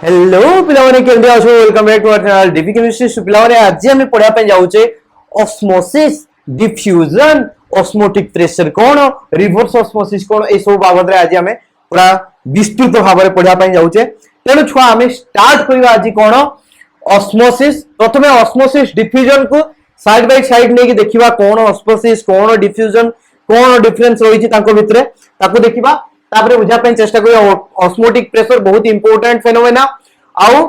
Hello पिलाने केमती आछो welcome back to our channel DP chemistry पिलाने आज हम पढ़ा पे जाउचे ऑस्मोसिस डिफ्यूजन ऑस्मोटिक प्रेशर कोन रिवर्स ऑस्मोसिस कोन ए सब बाबत रे आज हम पूरा विस्तृत भाव में पढ़ा पे जाउचे तेनु छुआ हम स्टार्ट करबा आज कोन ऑस्मोसिस प्रथमे ऑस्मोसिस डिफ्यूजन को साइड बाय साइड नेकी देखिबा कोन ऑस्मोसिस कोन डिफ्यूजन कोन डिफरेंस रहिछि ताको भितरे ताको देखिबा तापरे बुझा पे चेष्टा करिया ऑस्मोटिक प्रेशर बहुत इंपोर्टेंट फेनोमेना आउ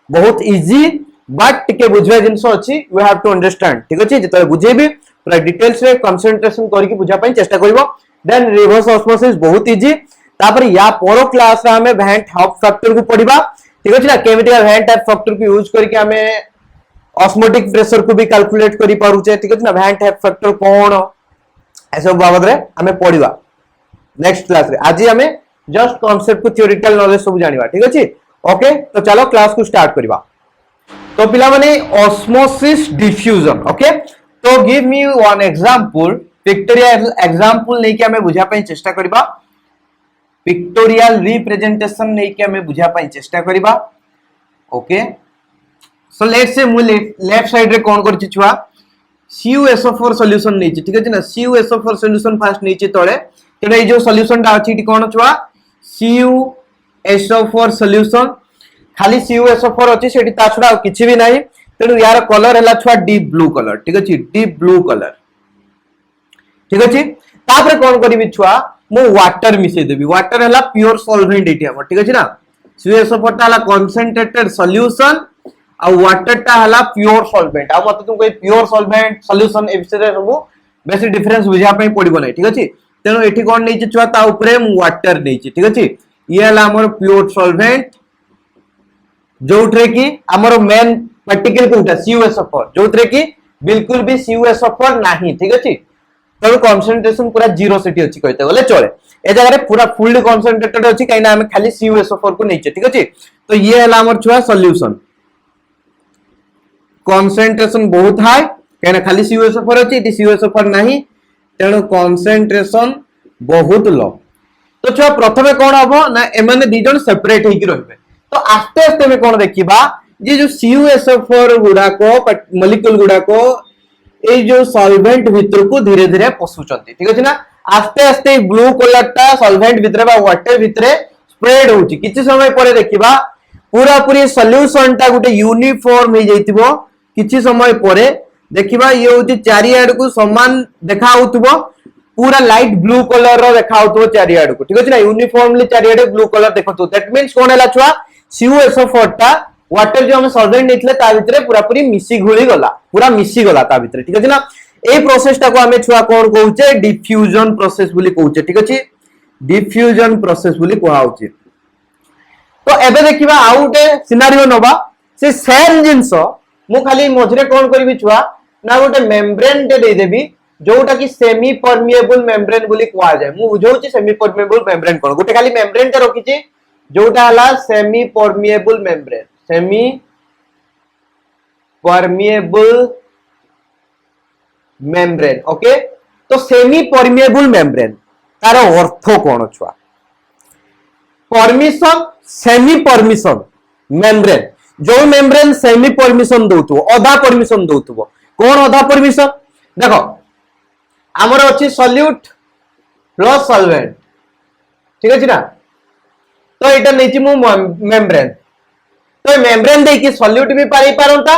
बहुत इजी बट टिके बुझवा जिंस अछि यू हैव टू अंडरस्टैंड ठीक अछि जतय बुझेबी पूरा डिटेल्स रे कंसंट्रेशन करके बुझा पे चेष्टा करिवो देन रिवर्स ऑस्मोसिस बहुत इजी तापरे या परो क्लास रे हमें वेंट हाफ फैक्टर को पढिबा ठीक अछि ना केमिकल वेंट हाफ फैक्टर को यूज करके हमें ऑस्मोटिक प्रेशर को भी कैलकुलेट करि पारु छे ठीक अछि ना वेंट हाफ फैक्टर कोन ऐसे बाबत रे हमें पढिबा नेक्स्ट क्लास रे आज हमें जस्ट कांसेप्ट को थ्योरेटिकल नॉलेज सब जानिबा ठीक अछि ओके तो चलो क्लास को स्टार्ट करिबा तो पिला माने ऑस्मोसिस डिफ्यूजन ओके तो give me one example pictorial example नै कि हमें बुझा पय चेष्टा करिबा पिक्टोरियल रिप्रेजेंटेशन नै कि हमें बुझा पय चेष्टा करिबा ओके सो लेट्स से मु लेफ्ट साइड रे कोन करछि छुआ CuSO4 सॉल्यूशन नै छी ठीक अछि ना CuSO4 सॉल्यूशन फास्ट नै छी तळे तेना ए जो सॉल्यूशन टा अछि कोन छुआ CuSO4 सॉल्यूशन खाली CuSO4 अछि सेठी ता छडा किछि भी नाही तेनु यार कलर हला छुआ डीप ब्लू कलर ठीक अछि डीप ब्लू कलर ठीक अछि तापरे कोन करिवि छुआ मो वाटर मिसे देबी वाटर हला प्योर सॉल्वेंट एटी हम ठीक अछि ना CuSO4 ता हला कंसंट्रेटेड सॉल्यूशन आ वाटर टा हला प्योर सॉल्वेंट आ मत तुम कोई प्योर सॉल्वेंट सॉल्यूशन ए विषय रे सब बेसी डिफरेंस बुझा पय पडिबो नै ठीक अछि तेनो एठी कोन नै छुआ ता ऊपरे वाटर नै छी ठीक अछि ये हला हमर प्योर सॉल्वेंट जोठरे की हमर मेन पार्टिकल कोटा CuSO4 जोठरे की बिल्कुल भी CuSO4 नाही ठीक अछि तो कंसंट्रेशन पूरा जीरो सिटी अछि कहते गले चले ए जगह रे पूरा फुल्ली कंसंट्रेटेड अछि काइना हम खाली CuSO4 को नै छी ठीक अछि तो ये हला हमर छुआ सॉल्यूशन कंसंट्रेशन बहुत हाई काइना खाली CuSO4 अछि इति CuSO4 नाही तेणु कंसंट्रेशन बहुत लो तो छुआ प्रथमे कोन हबो ना एमाने दी जन सेपरेट हेकि रहबे तो आस्ते आस्ते में कोन देखिबा जे जो CuSO4 गुडा को मॉलिक्यूल गुडा को ए जो सॉल्वेंट भीतर को धीरे धीरे पसुचंती ठीक अछि ना आस्ते आस्ते ब्लू कलर टा सॉल्वेंट भीतर बा वाटर भीतर स्प्रेड होउची किछि समय परे देखिबा पूरा पूरी सॉल्यूशन टा गुटे यूनिफॉर्म हे जैतिबो किछि समय परे देखिबा ये होची चारि आड़ को समान देखा होतबो पूरा लाइट ब्लू कलर रो देखा होतबो चारि आड़ को ठीक अछि ना यूनिफॉर्मली चारि आड़ ब्लू कलर देखतो दैट मींस कोन हला छुआ CuSO4 टा वाटर जो हम सॉल्वेंट नेतले ता भितरे पूरा पूरी मिसी घुली गला पूरा मिसी गला ता भितरे ठीक अछि ना ए प्रोसेस टा को हमें छुआ कोन कहउचे डिफ्यूजन प्रोसेस बोली कहउचे ठीक अछि डिफ्यूजन प्रोसेस बोली कोहा होची तो एबे देखिबा आउटे सिनारियो नबा से सेम जिंस मु खाली मझरे कोन करबी छुआ ना गोटे मेम्ब्रेन टे दे देबी जोटा कि सेमी परमिएबल मेम्ब्रेन बोली कोआ जाय मु बुझौची सेमी परमिएबल मेम्ब्रेन कोन गोटे खाली मेम्ब्रेन टे रखिची जोटा हला सेमी परमिएबल मेम्ब्रेन ओके तो सेमी परमिएबल मेम्ब्रेन तार अर्थ कोन छुआ परमिशन सेमी परमिशन मेम्ब्रेन जो मेम्ब्रेन सेमी परमिशन दउतबो आधा परमिशन दउतबो कोन आधा परमिशन देखो हमर अछि सॉल्यूट प्लस सॉल्वेंट ठीक अछि ना तो एटा नेछि मु मेम्ब्रेन तो मेम्ब्रेन दे कि सॉल्यूट भी पारी पारंता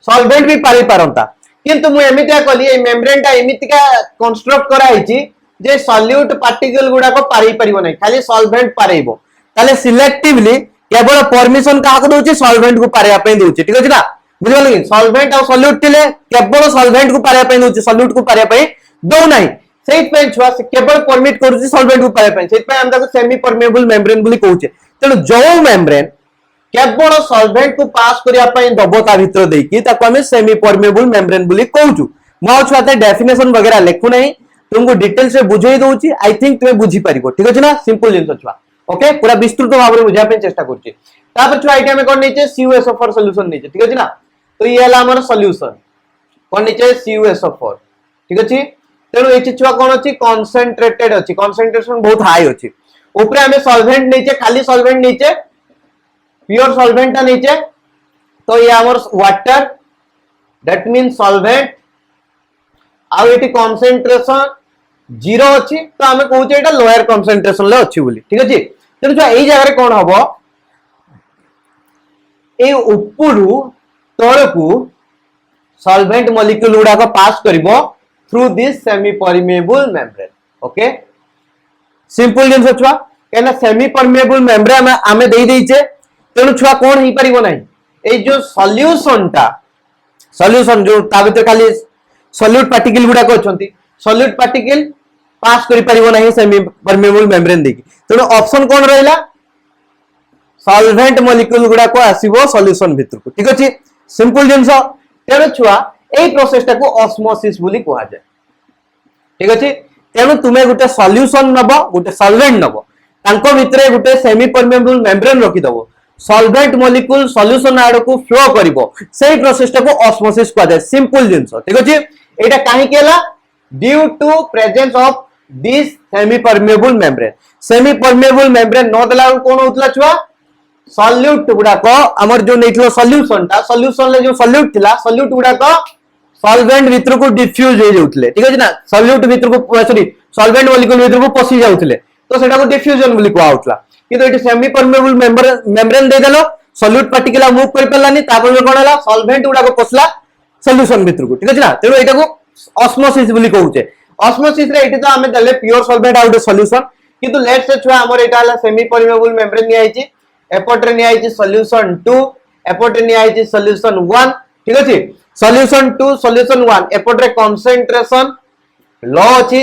सॉल्वेंट भी पारी पारंता किंतु मु एमितिया कली ए मेम्ब्रेन टा एमितिका कंस्ट्रक्ट करा हिची जे सॉल्यूट पार्टिकल गुडा को पारी परिबो नै खाली सॉल्वेंट पारेइबो ताले सिलेक्टिवली केवल परमिशन का दोची सॉल्वेंट को पारे पे दोची ठीक अछि ना बुझल कि सॉल्वेंट और सॉल्यूट तिले केवल सॉल्वेंट को पारे पे दोची सॉल्यूट को पारे पे दो नाही सेट पे छुआ से केवल परमिट करूची सॉल्वेंट को पारे पे सेट पे हम ताको सेमी परमिएबल मेम्ब्रेन बोली कहउचे तेनु जो मेम्ब्रेन केवल सॉल्वेंट को पास करिया पे दबता भीतर देकी ताको हम सेमी परमिएबल मेम्ब्रेन बोली कहउचु मो छुआते डेफिनेशन वगैरह लिखु नहीं तुमको डिटेल से बुझाई दोची आई थिंक तुमे बुझी परिबो ठीक अछि ना सिंपल जिंस छुआ ओके पूरा विस्तृत भाव में बुझा पे चेष्टा करछि तापर छुआ आइटम में कोन नीचे CuSO4 सॉल्यूशन नीचे ठीक अछि ना तो ये हला हमर सॉल्यूशन कोन नीचे CuSO4 ठीक अछि तेनु एछि छुआ कोन अछि कंसंट्रेटेड अछि कंसंट्रेशन बहुत हाई अछि ऊपर हमें सॉल्वेंट नीचे खाली सॉल्वेंट नीचे प्योर सॉल्वेंट टा नीचे तो ये हमर वाटर दैट मीन सॉल्वेंट आ एटी कंसंट्रेशन 0 अछि तो हमें कहूचे एटा लोअर कंसंट्रेशन ले अछि बोली ठीक अछि तेनु जो एई जगह रे कोन हबो ए उपरु तळकू सॉल्वेंट मॉलिक्यूल गुडा को पास करिवो through this semi permeable membrane okay simple जिंस छुआ केना सेमी परमेबल मेम्ब्रेन आमे देई देइचे तेनु छुआ कोन ही परिबो नै ए जो सॉल्यूशन जो ता भीतर खाली सॉल्यूट पार्टिकल गुडा को अछंती सॉल्यूट पार्टिकल पास करि परिबो नै सेमी परमेबल मेम्ब्रेन देखि तेनु ऑप्शन कोन रहला सॉल्वेंट मॉलिक्यूल गुडा को आसीबो सॉल्यूशन भीतर को ठीक अछि सिंपल जिंस तेनु छुआ एई प्रोसेस टा को ऑस्मोसिस बोली कहा जाय ठीक अछि तेनु तुमे गुटे सॉल्यूशन नबो गुटे सॉल्वेंट नबो तांको भितरे गुटे सेमी परमेबल मेम्ब्रेन रखि दबो सॉल्वेंट मॉलिक्यूल सॉल्यूशन आड़ को फ्लो करिवो सेही प्रोसेस टा को ऑस्मोसिस कहा जाय सिंपल जिंस ठीक अछि एटा काहे केला due to presence of this semi permeable membrane न देला कोन होतला छुआ सॉल्यूट गुडा को हमर जो नेथलो सॉल्यूशन ले जो सॉल्यूट थिला सॉल्यूट गुडा को सॉल्वेंट भीतर को डिफ्यूज हो जाउतले ठीक अछि ना सॉल्यूट भीतर को सॉरी सॉल्वेंट मॉलिक्यूल भीतर को पसी जाउतले तो सेटा को डिफ्यूजन बोली को आउतला किंतु एटी सेमी परमेबल मेम्ब्रेन दे देलो सॉल्यूट पार्टिकल मूव कर परलानी तापर कोन हला सॉल्वेंट गुडा को पसला सॉल्यूशन भीतर को ठीक अछि ना तेरो एटा को ऑस्मोसिस बोली कहउचे ऑस्मोसिस रे एटी तो हमें देले प्योर सॉल्वेंट आउट सॉल्यूशन किंतु लेट्स से छुआ हमर एटा हला सेमी परमेबल मेम्ब्रेन नि आइची एपोट्रे नि आइची सॉल्यूशन 2 एपोट्रे नि आइची सॉल्यूशन 1 ठीक अछि सॉल्यूशन 2 सॉल्यूशन 1 एपोट्रे कंसंट्रेशन लो अछि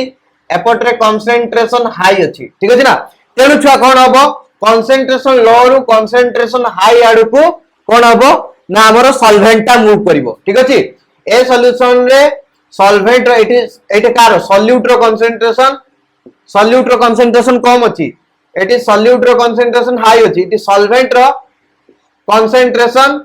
एपोट्रे कंसंट्रेशन हाई अछि ठीक अछि ना तेनु छुआ कोन हबो कंसंट्रेशन लो रु कंसंट्रेशन हाई आडू को कोन हबो ना हमर सॉल्वेंट ता मूव करिवो ठीक अछि ए सॉल्यूशन रे सॉल्वेंट एटे कार सॉल्यूट रो कंसंट्रेशन कम अछि एटी सॉल्यूट रो कंसंट्रेशन हाई अछि एटी सॉल्वेंट रो कंसंट्रेशन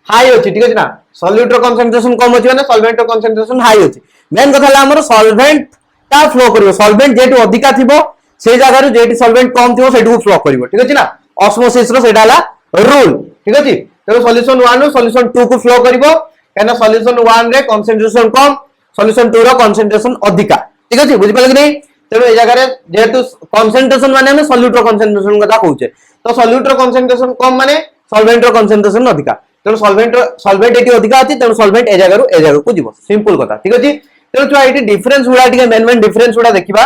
हाई अछि ठीक अछि ना सॉल्यूट रो कंसंट्रेशन कम अछि माने सॉल्वेंट रो कंसंट्रेशन हाई अछि मेन कथा हमर सॉल्वेंट ता फ्लो करिवो सॉल्वेंट जेटु अधिका थिबो से जगह रे जेटी सॉल्वेंट कम थिबो सेटु फ्लो करिवो ठीक अछि ना ऑस्मोसिस रो सेटा हला रूल ठीक अछि तो सॉल्यूशन 1 रो सॉल्यूशन 2 को फ्लो करिवो केना सॉल्यूशन 1 रे कंसंट्रेशन कम सॉल्यूशन 2 रो कंसंट्रेशन अधिका ठीक अछि बुझि पाले कि नै तेनो ए जगह रे जेतु कंसंट्रेशन माने हम सॉल्यूट रो कंसंट्रेशन कथा कहउचे तो सॉल्यूट रो कंसंट्रेशन कम माने सॉल्वेंट रो कंसंट्रेशन अधिका तेनो सॉल्वेंट एटी अधिका अछि तेनो सॉल्वेंट ए जगह को जीवो सिंपल कथा ठीक अछि तेनो छुआ एटी डिफरेंस हुडा ठीक मेन डिफरेंस हुडा देखिबा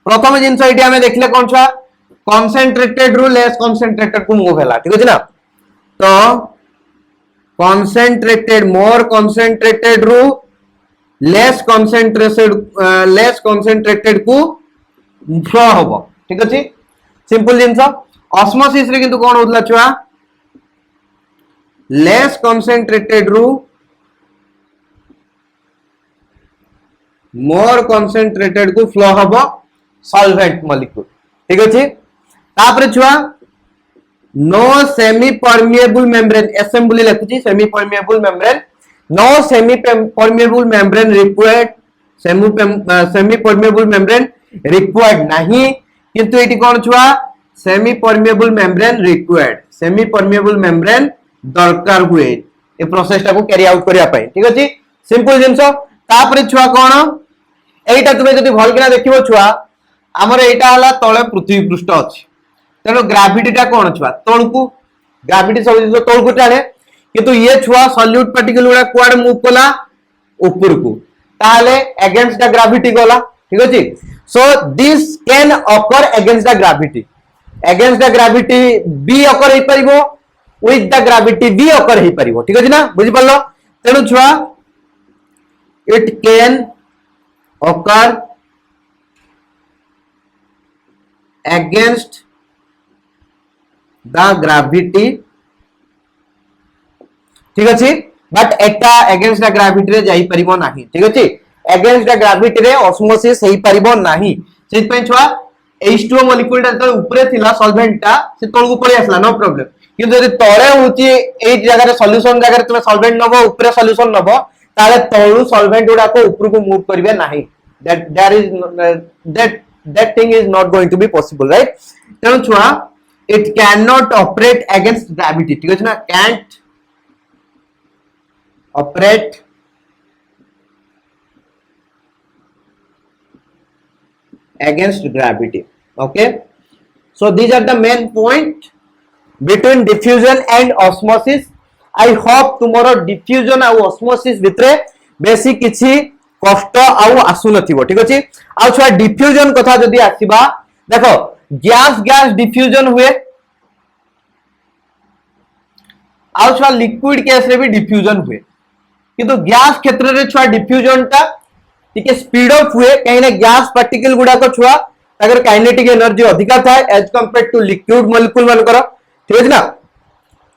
प्रथम जिंस एटी हमें देखले कोन छुआ कंसंट्रेटेड रु लेस कंसंट्रेटेड को मूव हैला ठीक अछि ना तो कंसंट्रेटेड मोर कंसंट्रेटेड रु लेस कंसंट्रेटेड को फ्लो होबो ठीक अछि सिंपल जिंस ऑस्मोसिस रे किंतु कोन होतला छुआ लेस कंसंट्रेटेड रु मोर कंसंट्रेटेड को फ्लो होबो सॉल्वेंट मॉलिक्यूल ठीक अछि तापर छुआ नो सेमी परमेबल मेम्ब्रेन असेंबली लिखुची semi permeable membrane no semi permeable membrane required semi permeable membrane required नहीं किंतु एटी कोन छुआ semi permeable membrane required semi permeable membrane दरकार हुए ए प्रोसेस टा को कैरी आउट करिया पई ठीक अछि सिंपल जिंस तापर छुआ कोन एटा तुमे जदी भल किना देखिबो छुआ हमर एटा हला तळे पृथ्वी पृष्ठ अछि तेनो ग्रेविटी टा कोन छुआ तळकू ग्रेविटी सब जिंस तळकू टाणे किंतु ये छुआ सॉल्यूट पार्टिकल गुडा क्वाड मूव कला ऊपर को ताले अगेंस्ट द ग्रेविटी गला ठीक अछि so this can occur against the gravity बी ऑकर हे परिबो विथ द ग्रेविटी बी ऑकर हे परिबो ठीक अछि ना बुझि पल्लो तेनु छुआ it can occur against the gravity ठीक अछि but Etah against the gravity रे जाई परिबो नाही ठीक अछि अगेंस्ट द ग्रेविटी रे ऑस्मोसिस हेई परिबो नाही सेत पे छुआ H2O मॉलिक्यूल ता ऊपरे थिला सॉल्वेंट ता से तळगु पळी आसला नो प्रॉब्लम किंतु यदि तळे होची एई जगह रे सॉल्यूशन जगह रे तुमे सॉल्वेंट नबो ऊपरे सॉल्यूशन नबो ताले तळु सॉल्वेंट गुडा को ऊपर को मूव करबे नाही that thing is not going to be possible right तेनु छुआ it cannot operate against gravity, ठीक है ना, can't operate against gravity. Okay, so these are the main point between diffusion and osmosis. I hope tomorrow diffusion और osmosis भितरे बेसी किछि कष्ट आउ आसु नथिबो, ठीक अछि। आ छुआ diffusion कथा जदि आसीबा, देखो गैस गैस diffusion हुए, आ छुआ लिक्विड केस रे भी diffusion हुए, किंतु गैस क्षेत्र रे छुआ diffusion टा टिके स्पीड अप हुए, कहीं ना गैस पार्टिकल गुडा को छुआ अगर काइनेटिक एनर्जी अधिका थाए as compare to liquid molecule मानकर, ठीक है ना,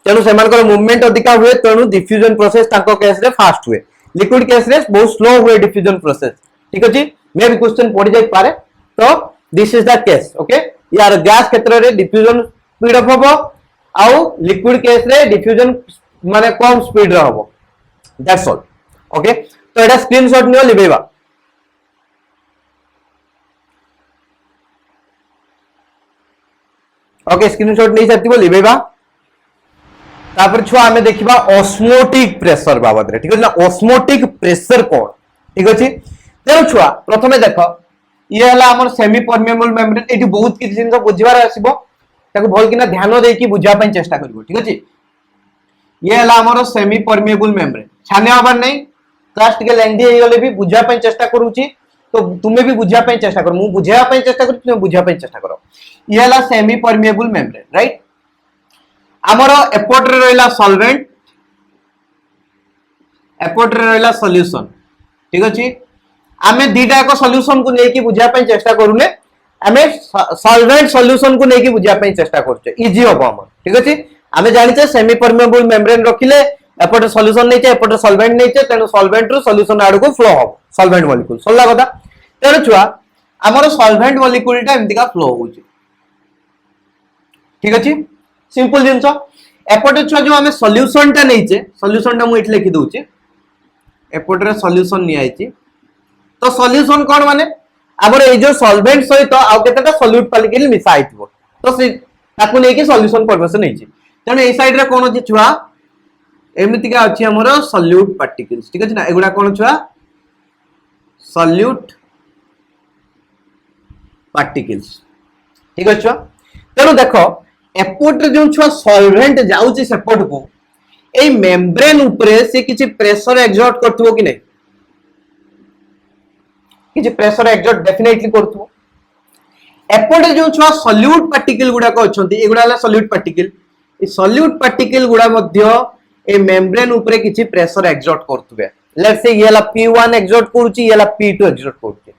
तेणु से मानकर मूवमेंट अधिका हुए, तेणु डिफ्यूजन प्रोसेस तांको केस रे फास्ट हुए, लिक्विड केस रे बहुत स्लो हुए डिफ्यूजन प्रोसेस, ठीक अछि। मे भी क्वेश्चन पड़ी जाय पारे, तो this is the case. Okay, यार गैस क्षेत्र रे डिफ्यूजन स्पीड अप होबो आउ लिक्विड केस रे डिफ्यूजन माने कम स्पीड रे होबो, दैट्स ऑल। ओके, तो एटा स्क्रीनशॉट नियो लिबेबा। ओके, स्क्रीनशॉट नहीं सकती लिबेबा। तापर छुआ आमे देखिबा ऑस्मोटिक प्रेशर बाबद रे, ठीक है ना, ऑस्मोटिक प्रेशर कोन, ठीक अछि। तेरो छुआ प्रथमे देखो ये हला हमर सेमी परमेबल मेम्ब्रेन, एठी बहुत किछि जिंस बुझिबार आसीबो, ताको भल किना ध्यान देकी बुझा पय चेष्टा करबो, ठीक अछि। ये हला हमर सेमी परमेबल मेम्ब्रेन, छाने आबार नहीं, क्लास टिके लेंदी हे गले भी बुझा पय चेष्टा करूची, तो तुमे भी बुझा पय चेष्टा करो, मु बुझा पय चेष्टा करू, तुमे बुझा पय चेष्टा करो। ये हला सेमी परमेबल मेम्ब्रेन, राइट। हमरो एपोर्ट रे रहला सॉल्वेंट, एपोर्ट रे रहला सॉल्यूशन, ठीक अछि। आमे दीटा को सॉल्यूशन को लेकी बुझा पय चेष्टा करूले, आमे सॉल्वेंट सॉल्यूशन को लेकी बुझा पय चेष्टा करछे, इजी होबो हमर, ठीक अछि। आमे जानिछे सेमी परमेबल मेम्ब्रेन रखिले एपोर्ट सॉल्यूशन नैचे, एपोर्ट सॉल्वेंट नैचे, तेनु सॉल्वेंट रो सॉल्यूशन आड़ को फ्लो हो, सॉल्वेंट मॉलिक्यूल सोला कथा। तेनु छुआ हमरो सॉल्वेंट मॉलिक्यूल टा एमती का फ्लो होउची, ठीक अछि, सिंपल जिंस। एपोर्ट छुआ जो हमें सॉल्यूशन टा नैचे, सॉल्यूशन टा मु इट लिखि दउची, एपोर्ट रे सॉल्यूशन नि आइची, तो सॉल्यूशन कोन माने हमर ए जो सॉल्वेंट सहित आ केतेटा सॉल्यूट मॉलिक्यूल मिसा आइतबो, तो से ताकू नै कि सॉल्यूशन परमिशन नैची, तेनु ए साइड रे कोन अछि छुआ एमिति का अछि हमर सॉल्यूट पार्टिकल्स, ठीक अछि ना। एगुडा कोन छुआ सॉल्यूट पार्टिकल्स, ठीक अछि छुआ। तेनु देखो एपोर्ट रे जो छुआ सॉल्वेंट जाउची सेपोर्ट को, ए मेम्ब्रेन ऊपरे से किछि प्रेशर एक्सर्ट करथबो कि नै, किछि प्रेशर एक्सर्ट डेफिनेटली करथबो। एपोर्ट रे जो छुआ सॉल्यूट पार्टिकल गुडा को अछंती, एगुडा हला सॉल्यूट पार्टिकल, ए सॉल्यूट पार्टिकल गुडा मध्य ए मेम्ब्रेन ऊपरे किछि प्रेशर एक्सर्ट करथबे। लेट्स से ये हला P1 एक्सर्ट करूची, ये हला P2 एक्सर्ट करूची।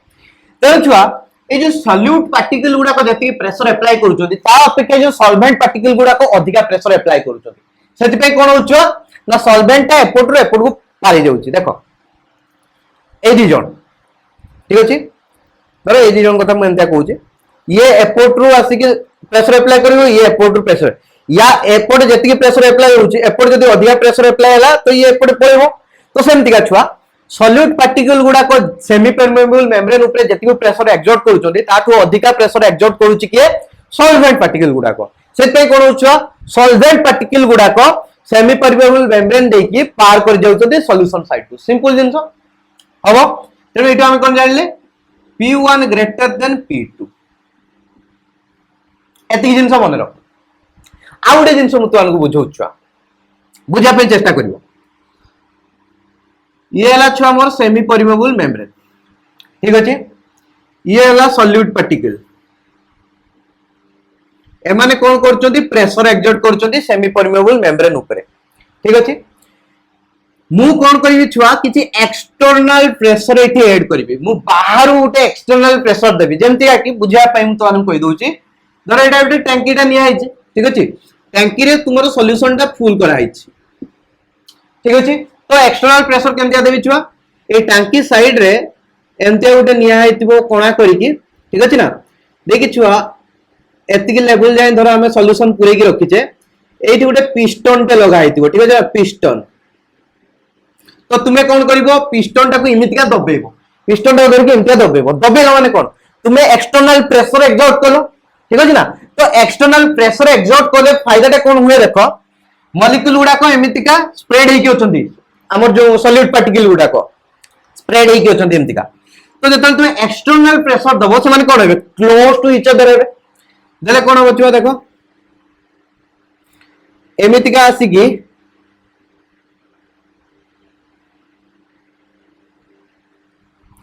तेनु छुआ ए जो सॉल्यूट पार्टिकल गुडा को जति प्रेशर अप्लाई करूचोदी, ता अपेक्षा जो सॉल्वेंट पार्टिकल गुडा को अधिका प्रेशर अप्लाई करूचोदी, सेति पे कोन होचो ना सॉल्वेंट टा एपोर्ट रो एपोर्ट को पारी जाउची। देखो ए दी जन, ठीक अछि, धरो ए दी जन कथा मैं एंता कहूची, ये एपोर्ट रो आसी के प्रेशर अप्लाई करिवो, ये एपोर्ट रो प्रेशर, या एपोर्ट जति प्रेशर अप्लाई होउची, एपोर्ट जति अधिका प्रेशर अप्लाई हला तो ये एपोर्ट पळेबो, तो सेमति का छुआ सॉल्यूट पार्टिकल गुडा को सेमी परमेबल मेम्ब्रेन ऊपर जति प्रेशर एक्सर्ट करूचोदी, ताठू अधिका प्रेशर एक्सर्ट करूची के सॉल्वेंट पार्टिकल गुडा को, सेते कोन होचो सॉल्वेंट पार्टिकल गुडा को सेमी परमेबल मेम्ब्रेन देकी पार कर जाउचोदी सॉल्यूशन साइड टू, सिंपल जिंस हबो। तेनु एटा हम कोन जानले P1 ग्रेटर देन P2, एति जिंस मन रख। आ उडे जिंस मु तुमको बुझौछुआ, बुझा पे चेष्टा करिवो। ये हला छुआ मोर सेमी परमेबल मेम्ब्रेन, ठीक अछि। ये हला सॉल्यूट पार्टिकल, एमाने कोन करचोदी प्रेशर एक्सर्ट करचोदी सेमी परमेबल मेम्ब्रेन ऊपर, ठीक अछि। मु कोन करिवि छुआ किछि एक्सटर्नल प्रेशर एठी ऐड करिवि, मु बाहर उटे एक्सटर्नल प्रेशर देबि, जेमति कि बुझा पय मु तो कहि दउची। धर एटा उटे टंकीटा निया आइछि, ठीक अछि, टंकी रे तुमरो सॉल्यूशन टा फुल करा आइछि, ठीक अछि। तो एक्सटर्नल प्रेशर केमतिया देबि छुआ, ए टंकी साइड रे एमतिया उटे निया आइतिबो कोणा करिकि, ठीक अछि ना। देखि छुआ एतिक लेवल जाय धर हमें सॉल्यूशन पुरे की रखिचे, एठी उटे पिस्टन टे लगा आइतिबो, ठीक अछि, पिस्टन। तो तुमे कोन करिवो पिस्टन टाको इमितिका दबेबो, पिस्टन टाको धरके इमितिका दबेबो, दबेला माने कोन तुमे एक्सटर्नल प्रेशर एक्सर्ट कलो, ठीक अछि ना। तो एक्सटर्नल प्रेशर एक्सर्ट कले फायदाटा कौन हुए देख मॉलिक्यूल गुड़ाक एमतीका स्प्रेड होकी होचंती हमर जो सॉलिड पार्टिकल गुड़ाक स्प्रेड होकी होचंती एमतीका तो जतल तुम एक्सटर्नल प्रेशर दबो से माने कोन हेबे क्लोज टू ईच अदर हेबे देले कोन होचो देखो एमतीका आसी की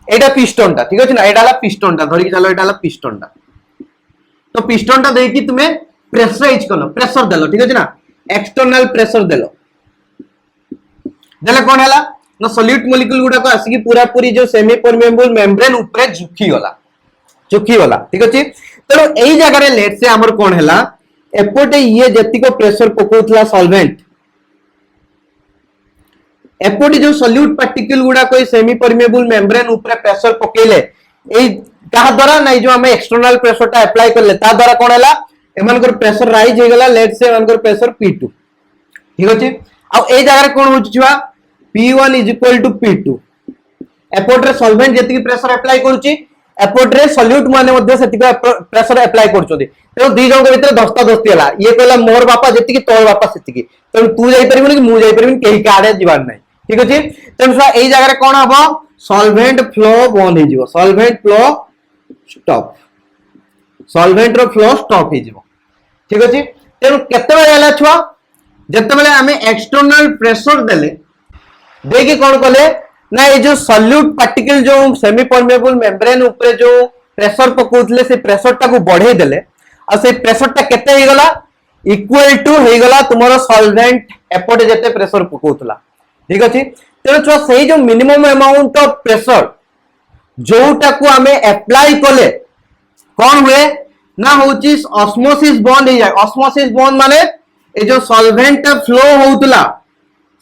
एटा पिस्टन टा ठीक अछि ना एटा पिस्टन टा धरि चलो एटा पिस्टन टा तो पिस्टन टा देकी तुमे प्रेशराइज करलो प्रेशर देलो ठीक अछि ना एक्सटर्नल प्रेशर देलो देले कोन हला ना सॉलिड मॉलिक्यूल गुडा को आसी की पूरा पूरी जो सेमी परमेबल मेम्ब्रेन ऊपर झुकी गला ठीक अछि तो एई जगह रे लेट से हमर कोन हला एपोटे ये जति को प्रेशर पकोथला सॉल्वेंट एपोटे जो सॉल्यूट पार्टिकल गुडा कोई सेमी परमेबल मेम्ब्रेन ऊपर प्रेशर पकेले एई कहा द्वारा नै जो हम एक्सटर्नल प्रेशर टा अप्लाई करले ता द्वारा कोन हला एमानकर प्रेशर राइज हो गला लेट से एमानकर प्रेशर P2 ठीक अछि आ ए जगह रे कोन होछि छुआ P1 = P2 एपोटे सॉल्वेंट जति प्रेशर अप्लाई करूची एपोटे सॉल्यूट माने मध्ये सेति प्रेशर अप्लाई करछोदी तो दी जंग भीतर दस्ता दस्ती हला ये कहला मोर बापा जति की तोर बापा सेति की तो तू जाई परिबनी कि मु जाई परिबनी केही काडे जीवान नै ठीक अछि तेन सा एई जगह रे कोन हबो सॉल्वेंट फ्लो बंद हे जिवो सॉल्वेंट फ्लो स्टॉप सॉल्वेंट रो फ्लो स्टॉप हे जिवो ठीक अछि तेन केते बेले हला छुआ जते बेले हमें एक्सटर्नल प्रेशर देले देकी कोन कले ना ये जो सॉल्यूट पार्टिकल जो सेमी परमेबल मेम्ब्रेन ऊपर जो प्रेशर पकोतले से प्रेशर टा को बढ़े देले आ से प्रेशर टा केते हे गला इक्वल टू हे गला तुमरो सॉल्वेंट एपोटे जते प्रेशर पकोतला ठीक अछि तेनो छुआ सही जो मिनिमम अमाउंट ऑफ प्रेशर जोटा को हमें अप्लाई कले कौन हुए ना होची ऑस्मोसिस बॉन्ड हो जाए ऑस्मोसिस बॉन्ड माने ए जो सॉल्वेंट फ्लो होतला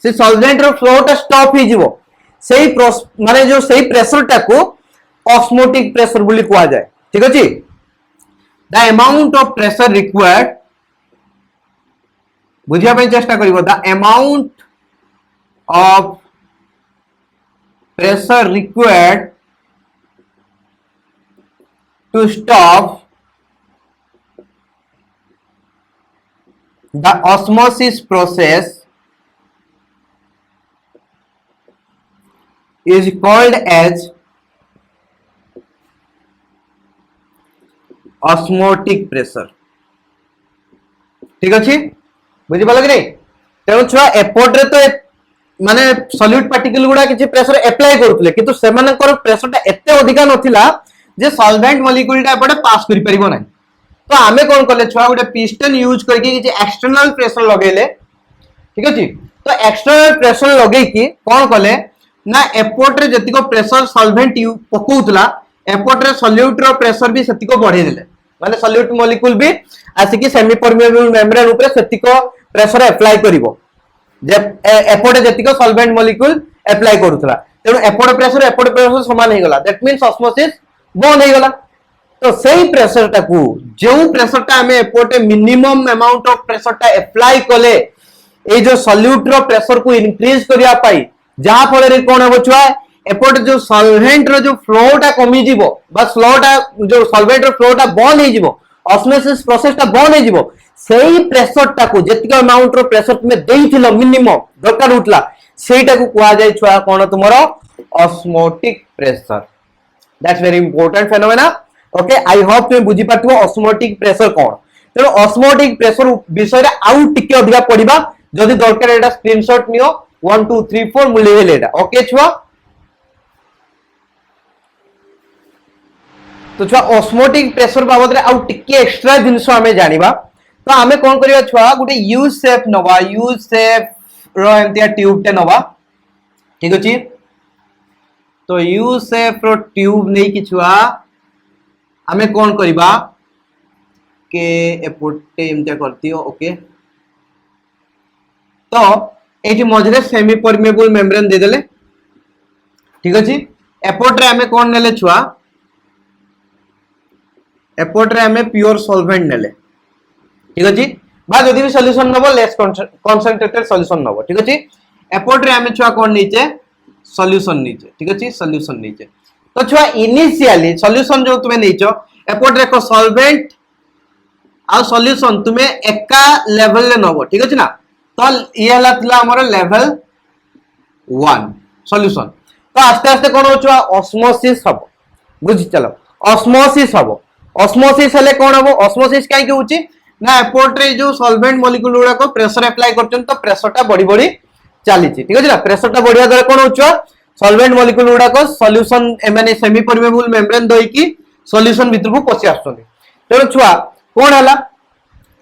से सॉल्वेंट रो फ्लो टा स्टॉप ही जीवो सही माने जो सही प्रेशर टा को ऑस्मोटिक प्रेशर बोली कुआ जाए ठीक अछि the amount of pressure required बुझिया पे चेष्टा करिवो the amount of pressure required to stop the osmosis process is called as osmotic pressure ठीक अछि बुझि पालो कि नहीं तेणु छुआ एपोर्ट रे तो माने सॉल्यूट पार्टिकल गुडा किछि प्रेशर अप्लाई करथले किंतु सेमानकर प्रेशर ता एते अधिका नथिला जे सॉल्वेंट मॉलिक्यूल ता एपटे पास करि परिबो नै तो आमे कोन करले छुआ गुडे पिस्टन यूज करके किछि एक्सटर्नल प्रेशर लगेले ठीक अछि तो एक्सटर्नल प्रेशर लगै कि कोन करले ना एपोर्ट रे जतिको प्रेशर सॉल्वेंट पकोउतला एपोर्ट रे सॉल्यूट रो प्रेशर भी सेतिको बढ़े देले माने सॉल्यूट मॉलिक्यूल भी आसी कि सेमी परमेबल मेम्ब्रेन ऊपर सेतिको प्रेशर अप्लाई करिवो जे एपोर्ट जतिको सॉल्वेंट मॉलिक्यूल अप्लाई करूथला तेनु एपोर्ट प्रेशर समान हे गला दैट मींस ऑस्मोसिस बंद हे गला तो सही प्रेशर टाकू जो प्रेशर टा हमें एपोर्ट मिनिमम अमाउंट ऑफ प्रेशर टा अप्लाई कले ए जो सॉल्यूट रो प्रेशर को इंक्रीज करिया पाई जहां फल रे कोन हो छुआ एपोर्ट जो सॉल्वेंट रो जो फ्लो टा कमी जीवो बस फ्लो टा जो सॉल्वेंट रो फ्लो टा बंद हे जीवो ऑस्मोसिस प्रोसेस टा बंद हे जीवो सही प्रेशर टा को जतिक अमाउंट रो प्रेशर तुमे देइथिलो मिनिमम दरकार उठला सेटा को कुआ जाय छुआ कोन तुमरो osmotic pressure that's very important phenomena okay I hope तुम बुझी पाथो ऑस्मोटिक प्रेशर कोन तेरो ऑस्मोटिक प्रेशर विषय रे आउ टिके अधिका पडिबा जदि दरकार एटा स्क्रीनशॉट नियो 1 2 3 4 मु लेले एटा ओके छुआ तो छुआ ऑस्मोटिक प्रेशर बाबद रे आउ टिके एक्स्ट्रा जिंस हमें जानिबा तो हमें कोन करिया छुआ गुटे यू शेप नवा यू शेप रो एमतिया ट्यूब टे नवा ठीक अछि तो यू शेप रो ट्यूब नै कि छुआ हमें कोन करिबा के एपोटे एमतिया करतियो ओके तो ए जे मझरे सेमी परमेबल मेम्ब्रेन दे देले ठीक अछि एपोट रे हमें कोन नेले छुआ एपोट रे हमें प्योर सॉल्वेंट नेले ठीक अछि बा जदि भी सॉल्यूशन नबो लेस कंसंट्रेटेड सॉल्यूशन नबो ठीक अछि एपोट रे हमें छुआ कोन नीचे सॉल्यूशन नीचे ठीक अछि सॉल्यूशन नीचे तो छुआ इनिशियली सॉल्यूशन जो तुमे नीचो एपोट रे को सॉल्वेंट आ सॉल्यूशन तुम्हें एका लेवल ले नबो ठीक अछि ना तो ये हला थिला हमर लेवल 1 सॉल्यूशन तो आस्ते आस्ते कोन होचो ऑस्मोसिस हबो बुझि चलो ऑस्मोसिस हबो ऑस्मोसिस हेले कोन हबो ऑस्मोसिस काई के होची ना एपोर्ट रे जो सॉल्वेंट मॉलिक्यूल गुडा को प्रेशर अप्लाई करछन तो प्रेशर टा बड़ी बड़ी चाली छी ठीक अछि ना प्रेशर टा बढ़िया द्वारा कोन होचो सॉल्वेंट मॉलिक्यूल गुडा को सॉल्यूशन माने सेमी परमेबल मेम्ब्रेन दोई की सॉल्यूशन भीतर को पसी आछथि तेरो छुआ कोन हला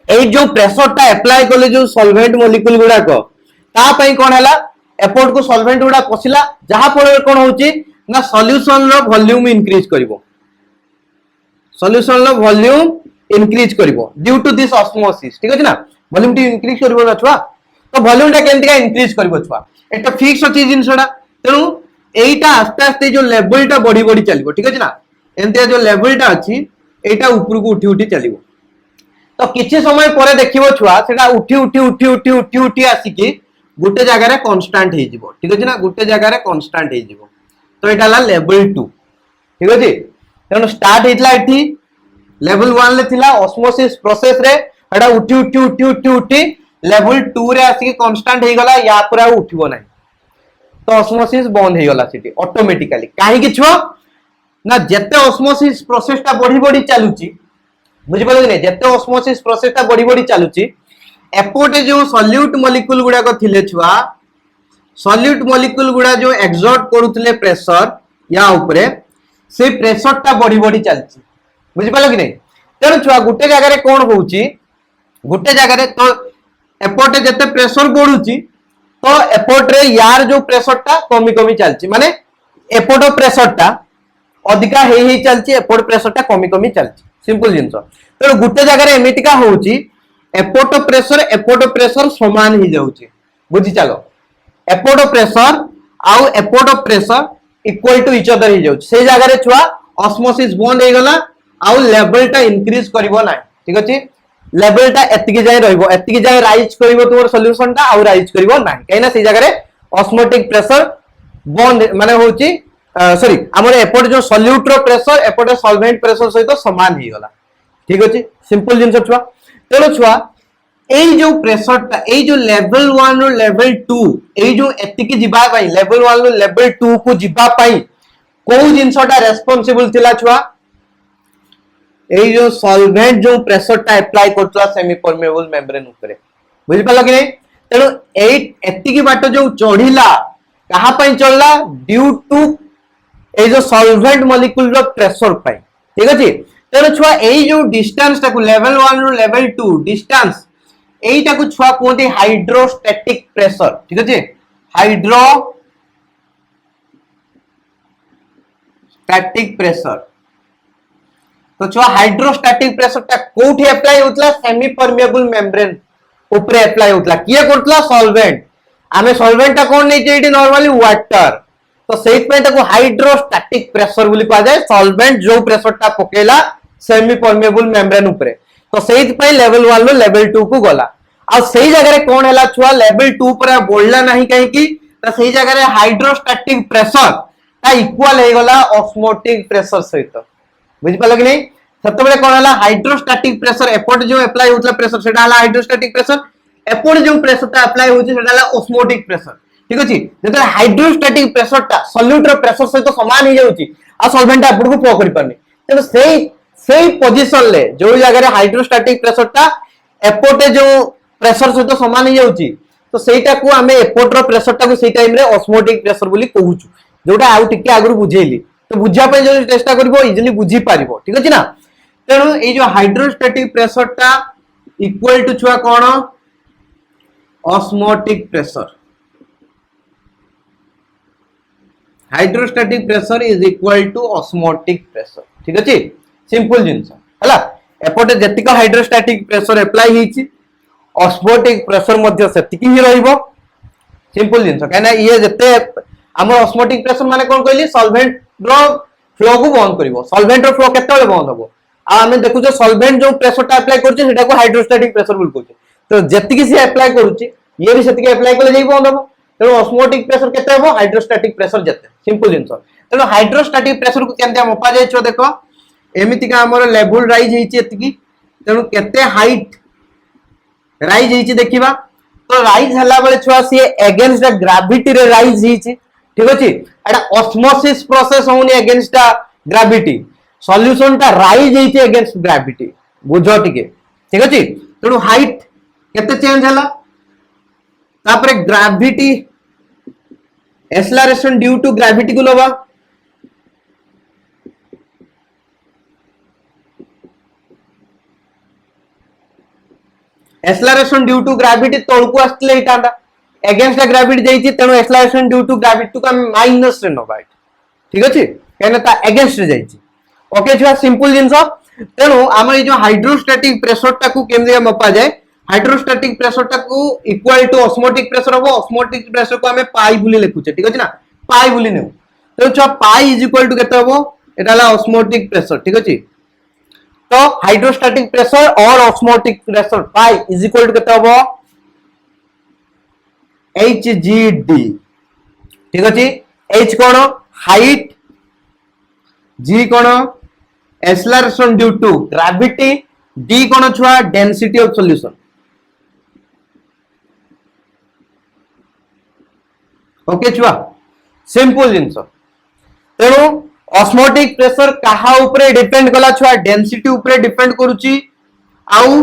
ए जो प्रेशर टा अप्लाई करले जो सॉल्वेंट मॉलिक्यूल गुडा को ता पई कोन हला एपोर्ट को सॉल्वेंट गुडा पसिला जहा पर कोन होची ना सॉल्यूशन रो वॉल्यूम इंक्रीज करिवो सॉल्यूशन रो वॉल्यूम इंक्रीज करिवो ड्यू टू दिस ऑस्मोसिस ठीक अछि ना वॉल्यूम टी इंक्रीज करिवो ना छुआ तो वॉल्यूम टा केंतिका इंक्रीज करिवो छुआ एटा फिक्स अछि जिंसडा तेनु एटा आस्ते आस्ते जो लेवल टा बड़ी बड़ी चलिवो ठीक अछि ना एंते जो लेवल टा अछि एटा ऊपर को उठी उठी चलिवो तो किछि समय परे देखिवो छुआ सेटा उठी उठी उठी उठी उठी उठी आसी की गुटे जगह रे कांस्टेंट हे जिवो ठीक अछि ना गुटे जगह रे कांस्टेंट हे जिवो तो एटा ला लेवल 2 ठीक अछि तेनु स्टार्ट हेतला एठी लेवल 1 ले थिला ऑस्मोसिस प्रोसेस रे एटा उठी उठी उठी उठी उठी लेवल 2 रे आसी की कांस्टेंट हे गला या पूरा उठिबो नै तो ऑस्मोसिस बंद हे गला सिटी ऑटोमेटिकली काहे कि छो ना जत्ते ऑस्मोसिस प्रोसेस ता बड़ी बड़ी चालुची बुझि पले नै जत्ते ऑस्मोसिस प्रोसेस ता बड़ी बड़ी चालुची एपोटे जो सॉल्यूट मॉलिक्यूल गुडा को थिले छुआ सॉल्यूट मॉलिक्यूल गुडा जो एक्सर्ट करूतले प्रेशर या ऊपरे से प्रेशर ता बड़ी बड़ी चलची बुझि पले कि नै तेनु छुआ गुटे जगह रे कोन होउची गुटे जगह रे तो एपोटे जत्ते प्रेशर बढ़ुची तो एपोट रे यार जो प्रेशर टा कमी कमी चलची माने एपोट प्रेशर टा अधिका हे चलची एपोट प्रेशर टा कमी कमी चलची सिंपल जिंस तो गुटे जगह रे एमिटिका होउची एपोट प्रेशर समान ही जाउची बुझी चलो एपोट प्रेशर आउ एपोट pressure equal to each other ही जाउची से जगह रे छुआ ऑस्मोसिस बंद हे गला आउ लेवल टा इंक्रीज करिवो ना ठीक अछि लेवल टा एतिकी जाय रहइबो एतिकी जाय राइज करिवो तोर सॉल्यूशन टा आउ राइज करिवो ना काइना से जगह रे ऑस्मोटिक प्रेशर बंद माने होउची सॉरी हमर एपोट जो सॉल्यूट रो प्रेशर एपोट सॉल्वेंट प्रेशर सहित समान ही गला ठीक अछि सिंपल जिंस छुआ तेलो छुआ एई जो प्रेशर टा एई जो लेवल 1 रो लेवल 2 एई जो एतिकी जिबा पई लेवल 1 रो लेवल 2 को जिबा पई को जिंसटा रेस्पोंसिबल थिला छुआ एई जो सॉल्वेंट जो प्रेशर टा apply Kartala semi permeable membrane ऊपर बुझि पाला कि नै तेनो एई एतिकी बाट जो चढ़िला कहा पई चढ़ला ड्यू टू ए जो सॉल्वेंट मॉलिक्यूल रो प्रेशर पई ठीक अछि तेनो छुआ एई जो डिस्टेंस टाकू लेवल 1 रो लेवल 2 डिस्टेंस एईटा को छुआ कोंती हाइड्रोस्टैटिक प्रेशर ठीक अछि हाइड्रोस्टैटिक प्रेशर तो छुआ हाइड्रोस्टैटिक प्रेशर टा कोठी अप्लाई होतला सेमी परमेबल मेम्ब्रेन ऊपर अप्लाई होतला किए करतला सॉल्वेंट आमे सॉल्वेंट टा कोन नै जेडी नॉर्मली वाटर तो सेट पे ताको हाइड्रोस्टैटिक प्रेशर बोली पा जाए सॉल्वेंट जो प्रेशर टा पकेला सेमी परमेबल मेम्ब्रेन ऊपर तो सेट पे लेवल 1 लो लेवल 2 को गला आ सही जगह रे कोन हैला छुआ लेवल 2 पर बोलला नहीं कहीं की तो सही जगह रे हाइड्रोस्टैटिक प्रेशर ता इक्वल हे गला ऑस्मोटिक प्रेशर सहित बुझि पाला कि नहीं सत्ते बेले कोन हैला हाइड्रोस्टैटिक प्रेशर एपोर्ट जो अप्लाई होतला प्रेशर सेटा हैला हाइड्रोस्टैटिक प्रेशर एपोर्ट जो प्रेशर ता अप्लाई होची सेटा हैला ऑस्मोटिक प्रेशर ठीक अछि जेते हाइड्रोस्टैटिक प्रेशर टा सॉल्यूट रो प्रेशर सहित समान ही जाउची आ सॉल्वेंट एपोर्ट को फ्लो करि परनी तेनो सेही पोजीशन ले जो जगह रे हाइड्रोस्टैटिक प्रेशर टा एपोर्ट जो प्रेशर सहित समान ही जाउची तो सेटा को हमें एपोर्ट रो प्रेशर टा को सेही टाइम रे ऑस्मोटिक प्रेशर बोली कहूछु जोटा आउ टिके आगु बुझेली तो बुझा पे जो चेष्टा करबो इजीली बुझी पारिबो ठीक अछि ना तेनु ए जो हाइड्रोस्टैटिक प्रेशर टा इक्वल टू छुआ कोन osmotic pressure hydrostatic pressure is equal to osmotic pressure ठीक अछि सिंपल जिंस हला एपोटे जतिका हाइड्रोस्टैटिक प्रेशर अप्लाई हिची ऑस्मोटिक प्रेशर मध्ये सेतिकी ही रहइबो सिंपल जिंस काना ये जते हमर ऑस्मोटिक प्रेशर माने कोन कहली सॉल्वेंट रो फ्लो को बंद करिवो सॉल्वेंट रो फ्लो केतेले बंद हबो आ हमें देखु जे सॉल्वेंट जो प्रेशर टा अप्लाई करछि सेटा को हाइड्रोस्टैटिक प्रेशर बोल कहछि तो जतिकी से अप्लाई करूछि ये भी सेतिकी अप्लाई करले जाई बंद हबो तेनो ऑस्मोटिक प्रेशर केते हबो हाइड्रोस्टैटिक प्रेशर जते सिंपल जिंस तेनो हाइड्रोस्टैटिक प्रेशर को केनते मपा जाय छ देखो एमिति का हमर लेवल राइज हेछि एतिकी तेणु केते हाइट राइज होईची देखिबा तो राइज हला बेले छुआ सी अगेंस्ट द ग्रेविटी रे राइज होईची ठीक अछि एटा ऑस्मोसिस प्रोसेस होनी अगेंस्ट द ग्रेविटी सॉल्यूशन ता राइज होईची अगेंस्ट ग्रेविटी बुझो टिके ठीक अछि तेणु हाइट केते चेंज हला तापरे gravity acceleration due to gravity को लबा एक्सेलरेशन ड्यू टू ग्रेविटी तळकू आस्तिले हिटांदा अगेंस्ट द ग्रेविटी जाईची तेणु एक्सेलरेशन ड्यू टू ग्रेविटी को हम माइनस रे नबा ठीक अछि केने ता अगेंस्ट रे जाईची ओके छुआ सिंपल जिंसो तेणु हम ए जो हाइड्रोस्टैटिक प्रेशर टाकू केमदे मपा जाए हाइड्रोस्टैटिक प्रेशर टाकू इक्वल टू ऑस्मोटिक प्रेशर हो ऑस्मोटिक प्रेशर को हमें पाई बुली लिखुचे ठीक अछि ना पाई बुली नेउ तो छुआ पाई इज इक्वल टू केते हो एटा ला ऑस्मोटिक प्रेशर ठीक अछि तो हाइड्रोस्टैटिक प्रेशर और osmotic pressure pi is equal to केते हो hgd ठीक अछि h कोन हाइट g कोन acceleration due to gravity d कोन छुआ डेंसिटी ऑफ सॉल्यूशन ओके छुआ सिंपल जिंस तेणु ऑस्मोटिक प्रेशर कहा ऊपर डिपेंड कला छुआ डेंसिटी ऊपर डिपेंड करूची आउ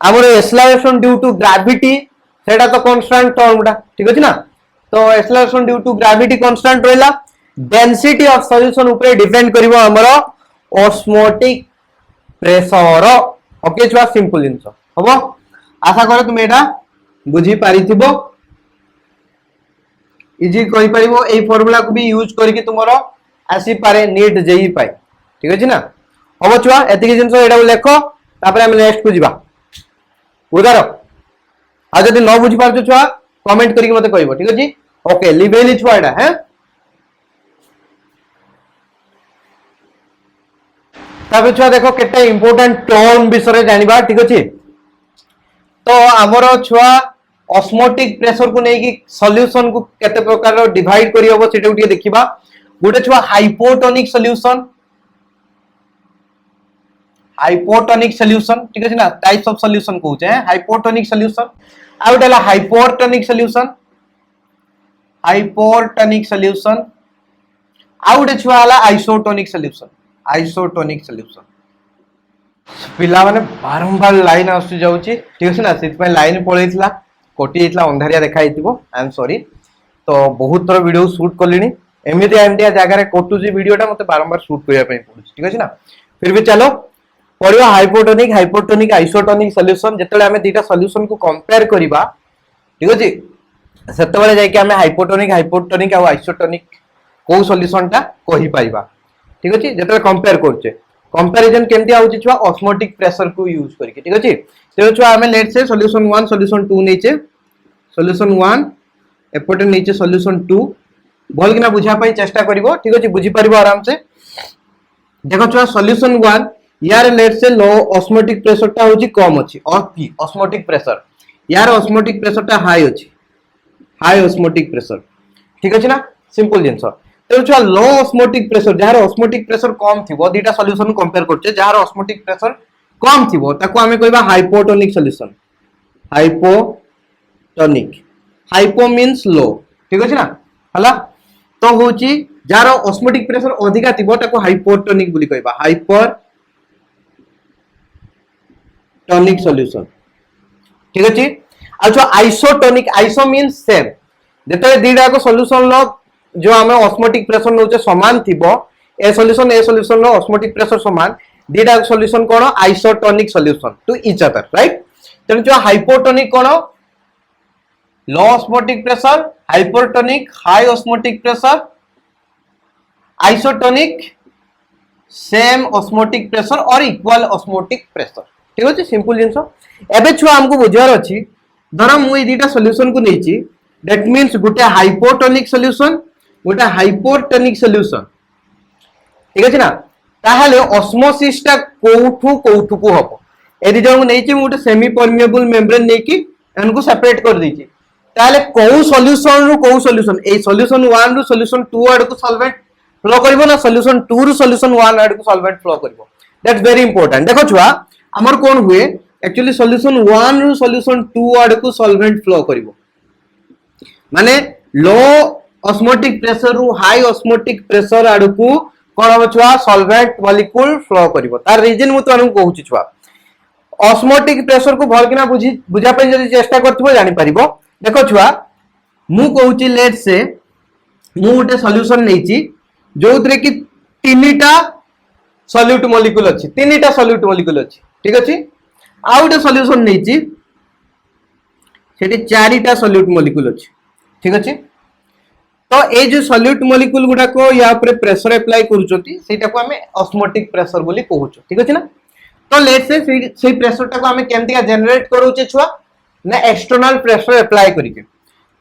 हमर एक्सेलरेशन ड्यू टू ग्रेविटी सेटा तो कांस्टेंट टर्मडा ठीक अछि ना तो acceleration due to gravity constant रहला डेंसिटी ऑफ सॉल्यूशन ऊपर डिपेंड करिवो हमर ऑस्मोटिक प्रेशर ओके छुआ सिंपल जिंस हबो आशा करे तुम एटा बुझी पारिथिबो इजी कहि परिबो ए फार्मूला को भी यूज करके तुमरो आसी पारे नीट जेई पाई ठीक अछि ना हबो छुआ एतिकी जिंस एटा लेखो तापर हम नेक्स्ट को जिबा उदारो आ जदि न बुझी पारछो छुआ कमेंट करके मते कहबो ठीक अछि ओके लिबेली छुआ एटा हैं तबे छुआ देखो केते इंपोर्टेंट टर्म विषय जानिबा ठीक अछि तो हमरो छुआ ऑस्मोटिक प्रेशर को नै कि सॉल्यूशन को केते प्रकार रो डिवाइड करि होबो सेटा उठी देखिबा गोटे छुआ हाइपोटोनिक सॉल्यूशन ठीक अछि ना टाइप्स ऑफ सॉल्यूशन कहउचे हैं हाइपोटोनिक सॉल्यूशन आ उठला हाइपोटोनिक सॉल्यूशन आ उठे छुआ हला आइसोटोनिक सॉल्यूशन पिला माने बारंबार लाइन आसु जाउची ठीक अछि ना सिट पे लाइन पळेइतला कोटी इतला अंधारिया देखाइतिबो आई एम सॉरी तो बहुत तरह वीडियो शूट करलिनी एमिति एमिति जगह रे कोटुजी वीडियोटा मते बारंबार शूट करिया पई पड़ुची ठीक अछि ना फिर भी चलो पढियो हाइपोटोनिक आइसोटोनिक सॉल्यूशन जेतले हमें दीटा सॉल्यूशन को कंपेयर करिबा ठीक अछि सेतबेले जाय कि हमें हाइपोटोनिक आ आइसोटोनिक को सॉल्यूशन टा कहि पाइबा ठीक अछि जेतले कंपेयर करछे कंपैरिजन केमति आउची छुआ ऑस्मोटिक प्रेशर को यूज करके ठीक अछि तो छुआ हमें लेट से सॉल्यूशन 1 सॉल्यूशन 2 नेचे सॉल्यूशन 1 एपोटे नेचे सॉल्यूशन 2 बोल किना बुझा पाई चेष्टा करिवो ठीक अछि बुझी परिबो आराम से देखो छुआ सॉल्यूशन 1 यार लेट से लो ऑस्मोटिक प्रेशर ता होची कम अछि और की ऑस्मोटिक प्रेशर यार ऑस्मोटिक प्रेशर ता हाई अछि हाई ऑस्मोटिक प्रेशर ठीक अछि ना सिंपल जिंस तो छुआ लो ऑस्मोटिक प्रेशर जहार ऑस्मोटिक प्रेशर कम थिबो दीटा सॉल्यूशन कंपेयर करछे जहार ऑस्मोटिक प्रेशर कम थिबो ताको हमें कहबा हाइपोटोनिक सॉल्यूशन हाइपो मींस लो ठीक अछि ना हला तो होची जहार ऑस्मोटिक प्रेशर अधिका थिबो ताको हाइपोटोनिक बोली कहबा हाइपरटोनिक सॉल्यूशन ठीक अछि आ जो आइसोटोनिक आइसो मींस सेम जेते दीटा को सॉल्यूशन लो जो हमें ऑस्मोटिक प्रेशर नोचे समान थिबो ए सॉल्यूशन नो ऑस्मोटिक प्रेशर समान दीटा सॉल्यूशन कोन isotonic solution to each other right तेन जो हाइपोटोनिक कोन low osmotic pressure hypertonic high osmotic pressure isotonic same osmotic pressure और इक्वल ऑस्मोटिक प्रेशर ठीक अछि सिंपल जिंस एबे छुआ हमको बुझार अछि धर मु ए दीटा सॉल्यूशन को नेछि that means Gute hypotonic solution गोटा हाइपोटोनिक सॉल्यूशन ठीक अछि ना ताहाले ऑस्मोसिस ता कोठू को हबो एदि जंग नेछि गोटे सेमी परमिएबल मेम्ब्रेन नेकी एनको सेपरेट कर देछि ताहाले को सॉल्यूशन ए सॉल्यूशन 1 रु सॉल्यूशन 2 आड को सॉल्वेंट फ्लो करबो ना सॉल्यूशन 2 रु सॉल्यूशन 1 आड को सॉल्वेंट फ्लो करबो दैट्स वेरी इंपोर्टेंट देखो छुआ हमर कोन हुए एक्चुअली सॉल्यूशन 1 रु सॉल्यूशन 2 आड़ को सॉल्वेंट फ्लो करिवो माने लो ऑस्मोटिक प्रेशर रु हाई ऑस्मोटिक प्रेशर आड़ को कोन हो छुआ सॉल्वेंट मॉलिक्यूल फ्लो करिवो तार रीजन मु तनु कहू छी छुआ ऑस्मोटिक प्रेशर को भल किना बुझा पे जदी चेष्टा करथिबो जानि परिबो देखो छुआ मु कहू छी लेट से मु उटे सॉल्यूशन नै छी जोतरे कि तीनटा सॉल्यूट मॉलिक्यूल अछि तीनटा सॉल्यूट मॉलिक्यूल अछि ठीक अछि आ उटे सॉल्यूशन नै छी सेठी चारिटा सॉल्यूट मॉलिक्यूल अछि ठीक अछि तो ए जो सॉल्यूट मॉलिक्यूल गुडा को या ऊपर प्रेशर अप्लाई करूचोती सेटा को हमें ऑस्मोटिक प्रेशर बोली कहूचो ठीक अछि ना तो लेट से सेही प्रेशर टा को हमें केमतिया जनरेट करूचे छुआ ना एक्सटर्नल प्रेशर अप्लाई करिके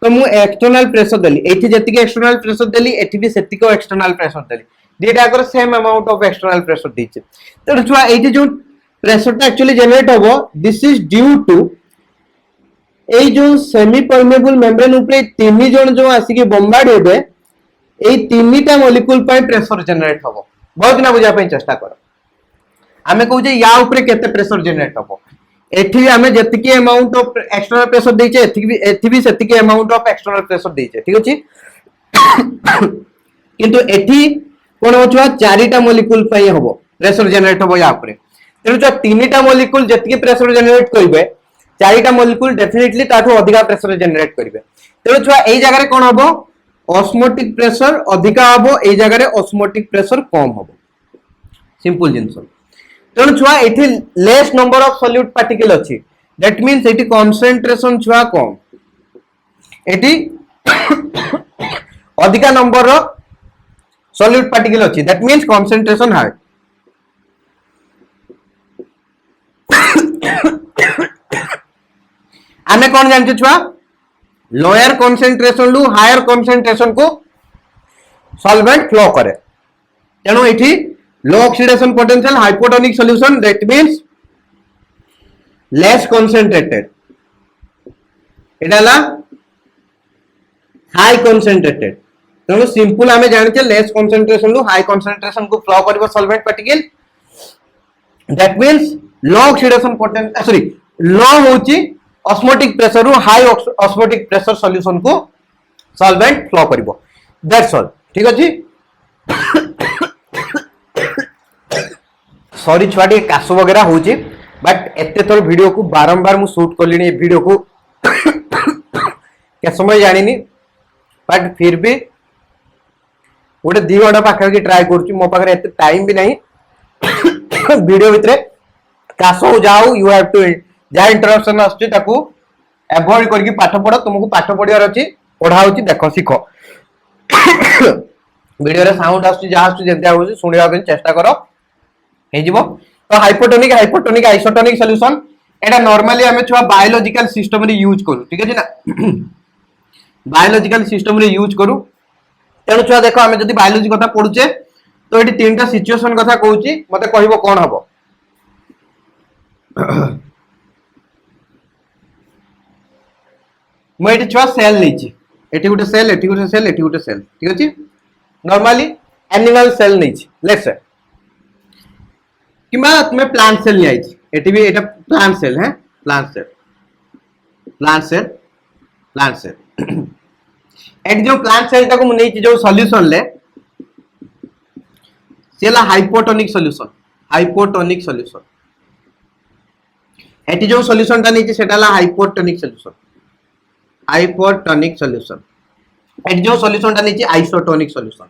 तो मु एक्सटर्नल प्रेशर देली एठी जति के एक्सटर्नल प्रेशर देली एठी भी सेति को एक्सटर्नल प्रेशर देली डेटा कर same amount of external pressure दीचे तो छुआ एठी जो प्रेशर टा एक्चुअली जनरेट होबो दिस इज ड्यू टू ए जो सेमी परमेबल मेम्ब्रेन ऊपर तीन जन जो आसी के बॉम्बार्ड हेबे ए तीनटा मॉलिक्यूल पर प्रेशर जनरेट होबो बहुत ना बुझा पे चेष्टा करो हमें कहू जे या ऊपर केते प्रेशर जनरेट होबो एठी हमें जतिके अमाउंट ऑफ एक्सटर्नल प्रेशर देइचे एठी भी सेतिके अमाउंट ऑफ एक्सटर्नल प्रेशर देइचे ठीक अछि किंतु एठी कोन हो छुआ चारिटा मॉलिक्यूल पई होबो प्रेशर जनरेट होबो या ऊपर तेनु जो तीनटा मॉलिक्यूल जतिके प्रेशर जनरेट करिवे चारिटा मॉलिक्यूल डेफिनेटली ताठो अधिका प्रेशर जनरेट करिवे तेनु छुआ एई जगह रे कोन होबो ऑस्मोटिक प्रेशर अधिका होबो एई जगह रे ऑस्मोटिक प्रेशर कम होबो सिंपल जिंस तेणु छुआ एठी less number of solute particle अछि दैट मींस एठी कंसंट्रेशन छुआ कम एठी अधिका नंबर रो सॉल्यूट पार्टिकल अछि दैट मींस कंसंट्रेशन हाई आमे कोन जानछु छुआ लोअर कंसंट्रेशन लु हायर कंसंट्रेशन को सॉल्वेंट फ्लो करे तेणु एठी low oxidation potential hypotonic solution that means less concentrated एटा ला हाई concentrated तो सिंपल हमें जानते लेस कंसंट्रेशन लु हाई कंसंट्रेशन को फ्लो करबो solvent particle that means low oxidation potential sorry low होची ऑस्मोटिक प्रेशर रु हाई ऑस्मोटिक प्रेशर सॉल्यूशन को सॉल्वेंट फ्लो करबो दैट्स ऑल ठीक अछि सॉरी छुआटी काश वगैरह होची बट एते थोर वीडियो को बारंबार मु शूट करलिनी वीडियो को के समय जानिनी बट फिर भी गोटे 2 घंटा पाखा की ट्राई करछु मो पाखरे एते टाइम भी नहीं वीडियो भितरे काश हो जाऊ यू हैव टू जा इंटरप्शन आछी ताकू अवॉइड करके पाठ पढो तुमको पाठ पढियार अछि पढाउची देखो सिखो वीडियो रे साउंड आछी जा आछी जेते आउची सुनिया के चेष्टा करो हे जीवो तो हाइपोटोनिक आइसोटोनिक सॉल्यूशन एटा नॉर्मली हमें छुआ बायोलॉजिकल सिस्टम रे यूज करू ठीक है ना बायोलॉजिकल सिस्टम रे यूज करू तेणु छुआ देखो हमें जदी बायोलॉजी कथा पढुचे तो एटी तीनटा सिचुएशन कथा कहूची मते कहबो कोन हबो म एटी छुआ सेल लेची एटी गुटे सेल एटी गुटे सेल एटी गुटे सेल ठीक अछि नॉर्मली एनिमल सेल लेची लेट्स से किमा तुम्हें प्लांट सेल नहीं आई एटी भी एटा प्लांट सेल है प्लांट सेल एटी जो प्लांट सेल टा को मुनै जो सॉल्यूशन ले सेला हाइपोटोनिक सॉल्यूशन एटी जो सॉल्यूशन टा नहीं सेटा ला हाइपोटोनिक सॉल्यूशन एटी जो सॉल्यूशन टा नहीं आइसोटोनिक सॉल्यूशन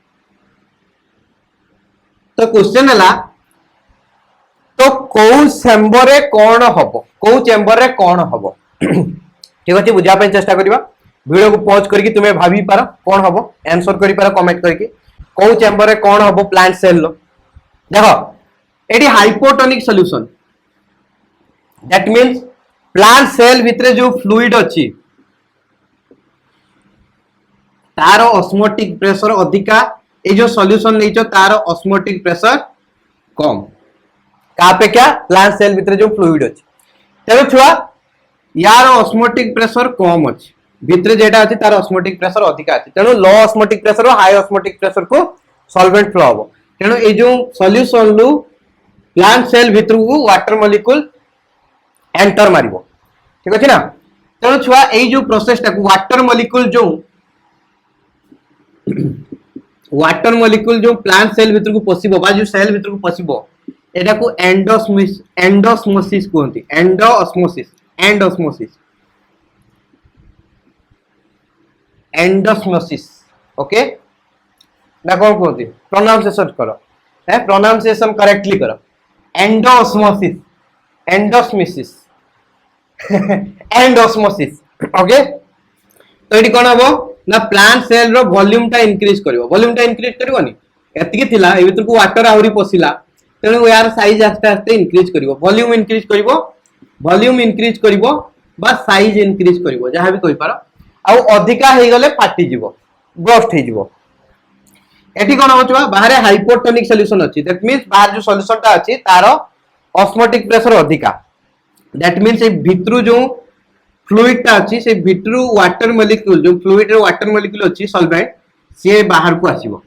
तो क्वेश्चन हला तो को चेंबर रे कोन हबो ठीक अछि बुझा पे चेष्टा करबा वीडियो को पॉज करके तुम्हें भाभी पारो कोन हबो आंसर करि पारो कमेंट करके को चेंबर रे कोन हबो प्लांट सेल लो देखो एडी hypotonic solution that means plant cell भितरे जो फ्लूइड अछि तारो ऑस्मोटिक प्रेशर अधिका ए जो सॉल्यूशन लेचो तारो ऑस्मोटिक प्रेशर कम का पे क्या प्लांट सेल भितर जो फ्लूइड अछि तेरो छुआ यार ऑस्मोटिक प्रेशर कम अछि भितर जेटा अछि तार ऑस्मोटिक प्रेशर अधिका अछि तेनो लो ऑस्मोटिक प्रेशर और हाई ऑस्मोटिक प्रेशर को सॉल्वेंट फ्लो हो तेनो ए जो सॉल्यूशन लु प्लांट सेल भितर को वाटर मॉलिक्यूल एंटर मारिबो ठीक अछि ना तेणु छुआ एई जो प्रोसेस टाकू वाटर मॉलिक्यूल जो वाटर मॉलिक्यूल जो प्लांट सेल भीतर को पसिबो बा जो सेल भीतर को पसिबो एटा को एंडोस्मोसिस कहते एंडोस्मोसिस ओके ना कौन कहते प्रोनाउंसिएशन करो है प्रोनाउंसिएशन करेक्टली करो एंडोस्मोसिस एंडोस्मोसिस एंडोस्मोसिस ओके तो ये कौन हम ना प्लांट सेल रो वॉल्यूम टा इंक्रीज करबोनी एतिकी थिला ए भीतर को वाटर आउरी पसिला तेणु यार साइज आस्ते आस्ते इंक्रीज करिवो वॉल्यूम इंक्रीज करिवो बा साइज इंक्रीज करिवो जहां भी कहि पारो आ अधिका हे गले फाटी जीवो बस्ट हे जीवो एठी कोन होचबा बाहरे हाइपोटोनिक सॉल्यूशन अछि दैट मींस बाहर जो सॉल्यूशन ता अछि तारो ऑस्मोटिक प्रेशर अधिका दैट मींस ए भितरु जो फ्लूइड ता अछि से भितरु वाटर मॉलिक्यूल जो फ्लूइड रो वाटर मॉलिक्यूल अछि सॉल्वेंट से बाहर को आसीबो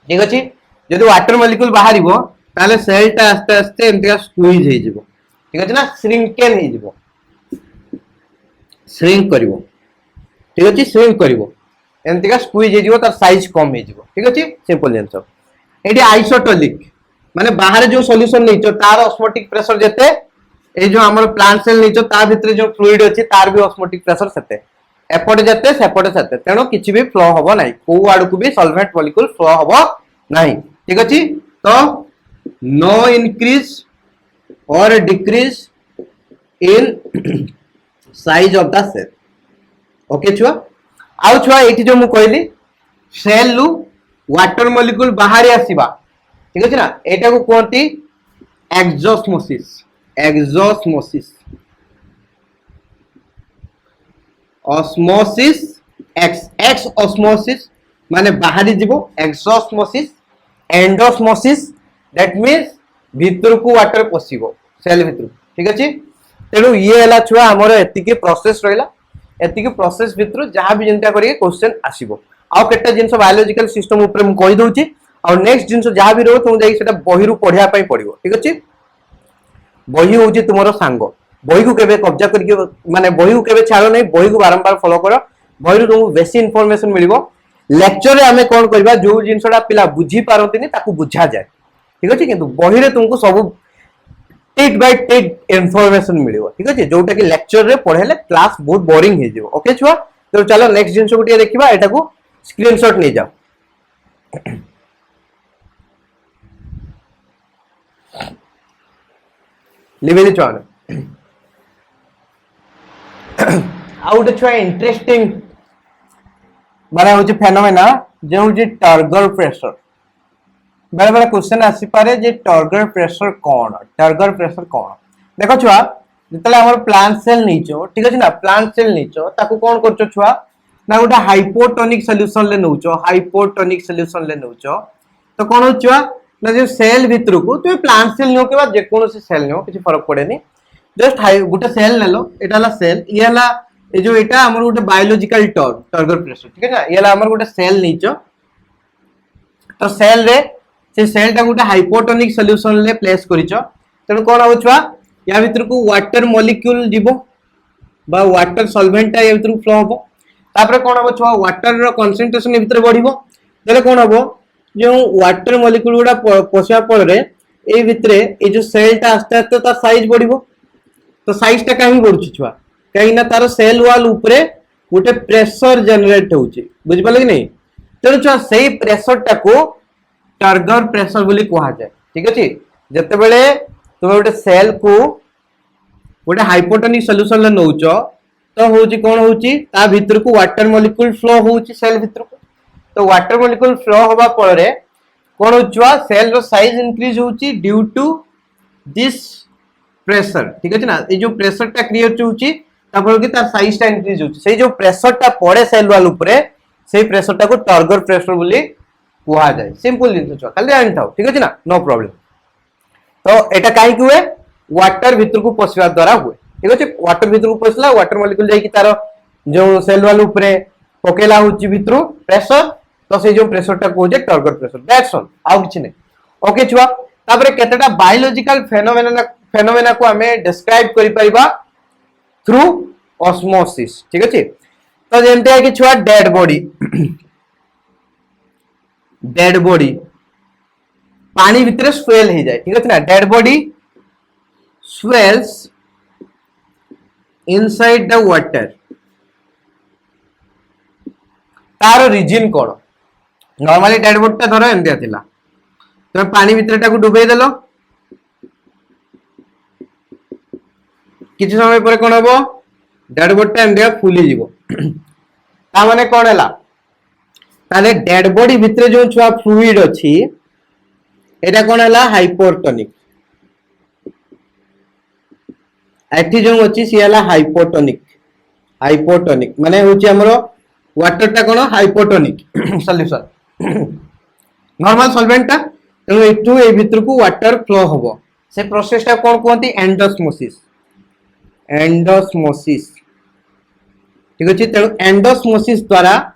ठीक अछि जदि वाटर मॉलिक्यूल बाहरिबो ताले सेल ता आस्ते आस्ते एंटिया स्क्वीज हे जिवो ठीक अछि ना श्रिंकेन हे जिवो श्रिंक करिवो ठीक अछि श्रिंक करिवो एंटिया स्क्वीज हे जिवो तार साइज कम हे जिवो ठीक अछि सिंपल आंसर एडी आइसोटोनिक माने बाहर जो सॉल्यूशन नैचो तार ऑस्मोटिक प्रेशर जेते ए जो हमर प्लांट सेल नैचो ता भितरे जो फ्लूइड अछि तार भी ऑस्मोटिक प्रेशर सेते एपटे जेते सेपटे सेते तेनो किछि भी फ्लो हबो नै को आडू को भी सॉल्वेंट मॉलिक्यूल फ्लो हबो नै ठीक अछि तो नो इंक्रीज और decrease in size of the cell okay छुआ आउ छुआ एठी जो मु कहली सेल लु वाटर मॉलिक्यूल बाहर आसीबा ठीक अछि ना एटा को कोंती एक्सोस्मोसिस ऑस्मोसिस एक्स ऑस्मोसिस माने बाहरी जीवो एक्सोस्मोसिस एंडोस्मोसिस दैट मींस भीतर को वाटर पसिबो सेल भीतर ठीक अछि तेनु ये हला छुआ हमर एतिके प्रोसेस रहिला एतिके प्रोसेस भीतर जहां भी जनता करिए क्वेश्चन आसीबो आ केटा जिंस बायोलॉजिकल सिस्टम ऊपर मु कहि दोची और नेक्स्ट जिंस जहां भी रहो तुम जाई सेटा बही रु पढिया पई पडिबो ठीक अछि बही होची तुमरो सांगो बही को केबे कब्जा करके माने बही को केबे छाड़ो नै बही को बारंबार फॉलो करो बही रु तुमको बेसी इंफॉर्मेशन मिलिबो लेक्चर रे हमें कोन करबा जो जिंसडा पिला बुझी पारंतिनी ताकू बुझा जाय ठीक अछि किंतु बही रे तुमको सब टेट बाय टेट इंफॉर्मेशन मिलिबो ठीक अछि जोटा कि लेक्चर रे पढेले क्लास बहुत बोरिंग हे जेबो ओके छुआ तो चलो नेक्स्ट जिंस को देखिबा एटा को स्क्रीनशॉट ले जाओ लिवेली चोन आउट छुआ इंटरेस्टिंग माने होची फेनोमेना जे होची टर्गर प्रेशर बेले बेले क्वेश्चन आसी पारे जे टर्गर प्रेशर कोन देखो छुआ जतले हमर प्लांट सेल नीचो ठीक अछि ना प्लांट सेल नीचो ताकू कोन करछो छुआ ना गोटा हाइपोटोनिक सॉल्यूशन ले नउचो तो कोन हो छुआ ना जो सेल भीतर को तो प्लांट सेल नो के बाद जे कोनो से सेल नो किछि फरक पड़ेनी जस्ट गोटे सेल नेलो एटाला सेल येला ए जो एटा हमर गोटे बायोलॉजिकल टर्गर प्रेशर ठीक है ना येला हमर गोटे सेल नीचो तो सेल रे से सेल टा गोटे हाइपोटोनिक सॉल्यूशन ले प्लेस करिचो तनो कोन हो छुआ या भीतर को वाटर मॉलिक्यूल जीवो बा वाटर सॉल्वेंट या भीतर फ्लो होबो तापर कोन हो छुआ वाटर रो कंसंट्रेशन भीतर बढ़िबो देले कोन होबो जो वाटर मॉलिक्यूल गुडा पसिया पर रे ए भीतर ए जो सेल टा आस्ते आस्ते ता साइज बढ़िबो तो साइज टा काहे बढ़ुची छुआ काहे ना तार सेल वाल ऊपर गोटे प्रेशर जनरेट होउची बुझि पाले कि नहीं तेणु छुआ सेही प्रेशर टा को टर्गर प्रेशर बोली कहा जाए ठीक अछि जते बेले तुम गोटे सेल को गोटे हाइपोटोनिक सॉल्यूशन ले नउचो तो होउची कोन होउची ता भीतर को वाटर मॉलिक्यूल फ्लो होउची सेल भीतर को तो वाटर मॉलिक्यूल फ्लो होबा परे कोन होचुआ सेल रो साइज इंक्रीज होउची ड्यू टू दिस प्रेशर ठीक अछि ना ए जो प्रेशर टा क्रिएट होउची तापर कि तार साइज टा इंक्रीज होउची सेही जो प्रेशर टा पड़े सेल वाल ऊपर सेही प्रेशर टा को टर्गर प्रेशर बोली कहा जाए सिंपल जिंस छुआ खाली जानि थाओ ठीक अछि ना नो प्रॉब्लम तो एटा काहे कि हुए वाटर भीतर को पसिवा द्वारा हुए ठीक अछि वाटर भीतर को पसला वाटर मॉलिक्यूल जाई कि तार जो सेल वाल ऊपर पकेला होची भीतर प्रेशर तो से जो प्रेशर टा को जे टर्गर प्रेशर दैट्स ऑल आउ किछ नै ओके छुआ तापर केतेटा बायोलॉजिकल फेनोमेना को हमें डिस्क्राइब करि परिबा थ्रू ऑस्मोसिस ठीक अछि। तो जेमते है कि छुआ डेड बॉडी पानी भितर स्वेल हो जाए ठीक अछि ना। Dead body swells inside the water तार रीजन कोन नॉर्मली डेड बॉडी ता धरो एमतिया थिला तुम पानी भितर टाकू डुबे देलो किछि समय पर कोन हबो डेड बॉडी ता एमतिया फुली जीवो ता माने कोन हला ताले डेड बॉडी भितर जो छुआ फ्लूइड अछि एटा कोन हला हाइपोटोनिक एठी जो अछि सी हला हाइपोटोनिक माने होछि हमरो वाटर टा कोन हाइपोटोनिक सॉल्यूशन नॉर्मल सॉल्वेंट टा तेणु एठू ए भितर को वाटर फ्लो हबो से प्रोसेस टा कोन कोंती एंडोस्मोसिस ठीक अछि। तेणु एंडोस्मोसिस द्वारा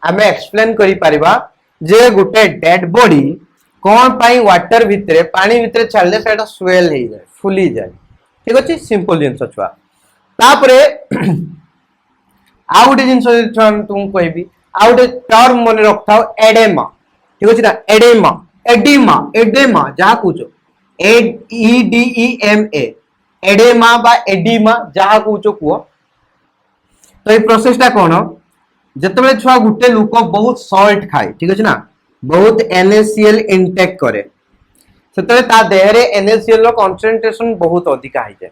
हमें एक्सप्लेन करि परिबा जे गुटे डेड बॉडी कोन पाई वाटर भितरे पानी भितरे छाडले सेटा स्वेल हे जाय फुली जाय ठीक अछि। सिंपल जिंस छुआ तापरे आउटे जिंस तुम कहबी आउटे टर्म मन रखथाओ एडेमा ठीक अछि ना। एडेमा जहा कुछो EDEMA एडेमा बा एडिमा जहा कुछो को तो ये प्रोसेस टा कोन जतबे छुआ गुटे लोक बहुत सॉल्ट खाए ठीक अछि ना बहुत NaCl इनटेक करे सेतले ता देहरे NaCl रो कंसंट्रेशन बहुत अधिक आइ जाय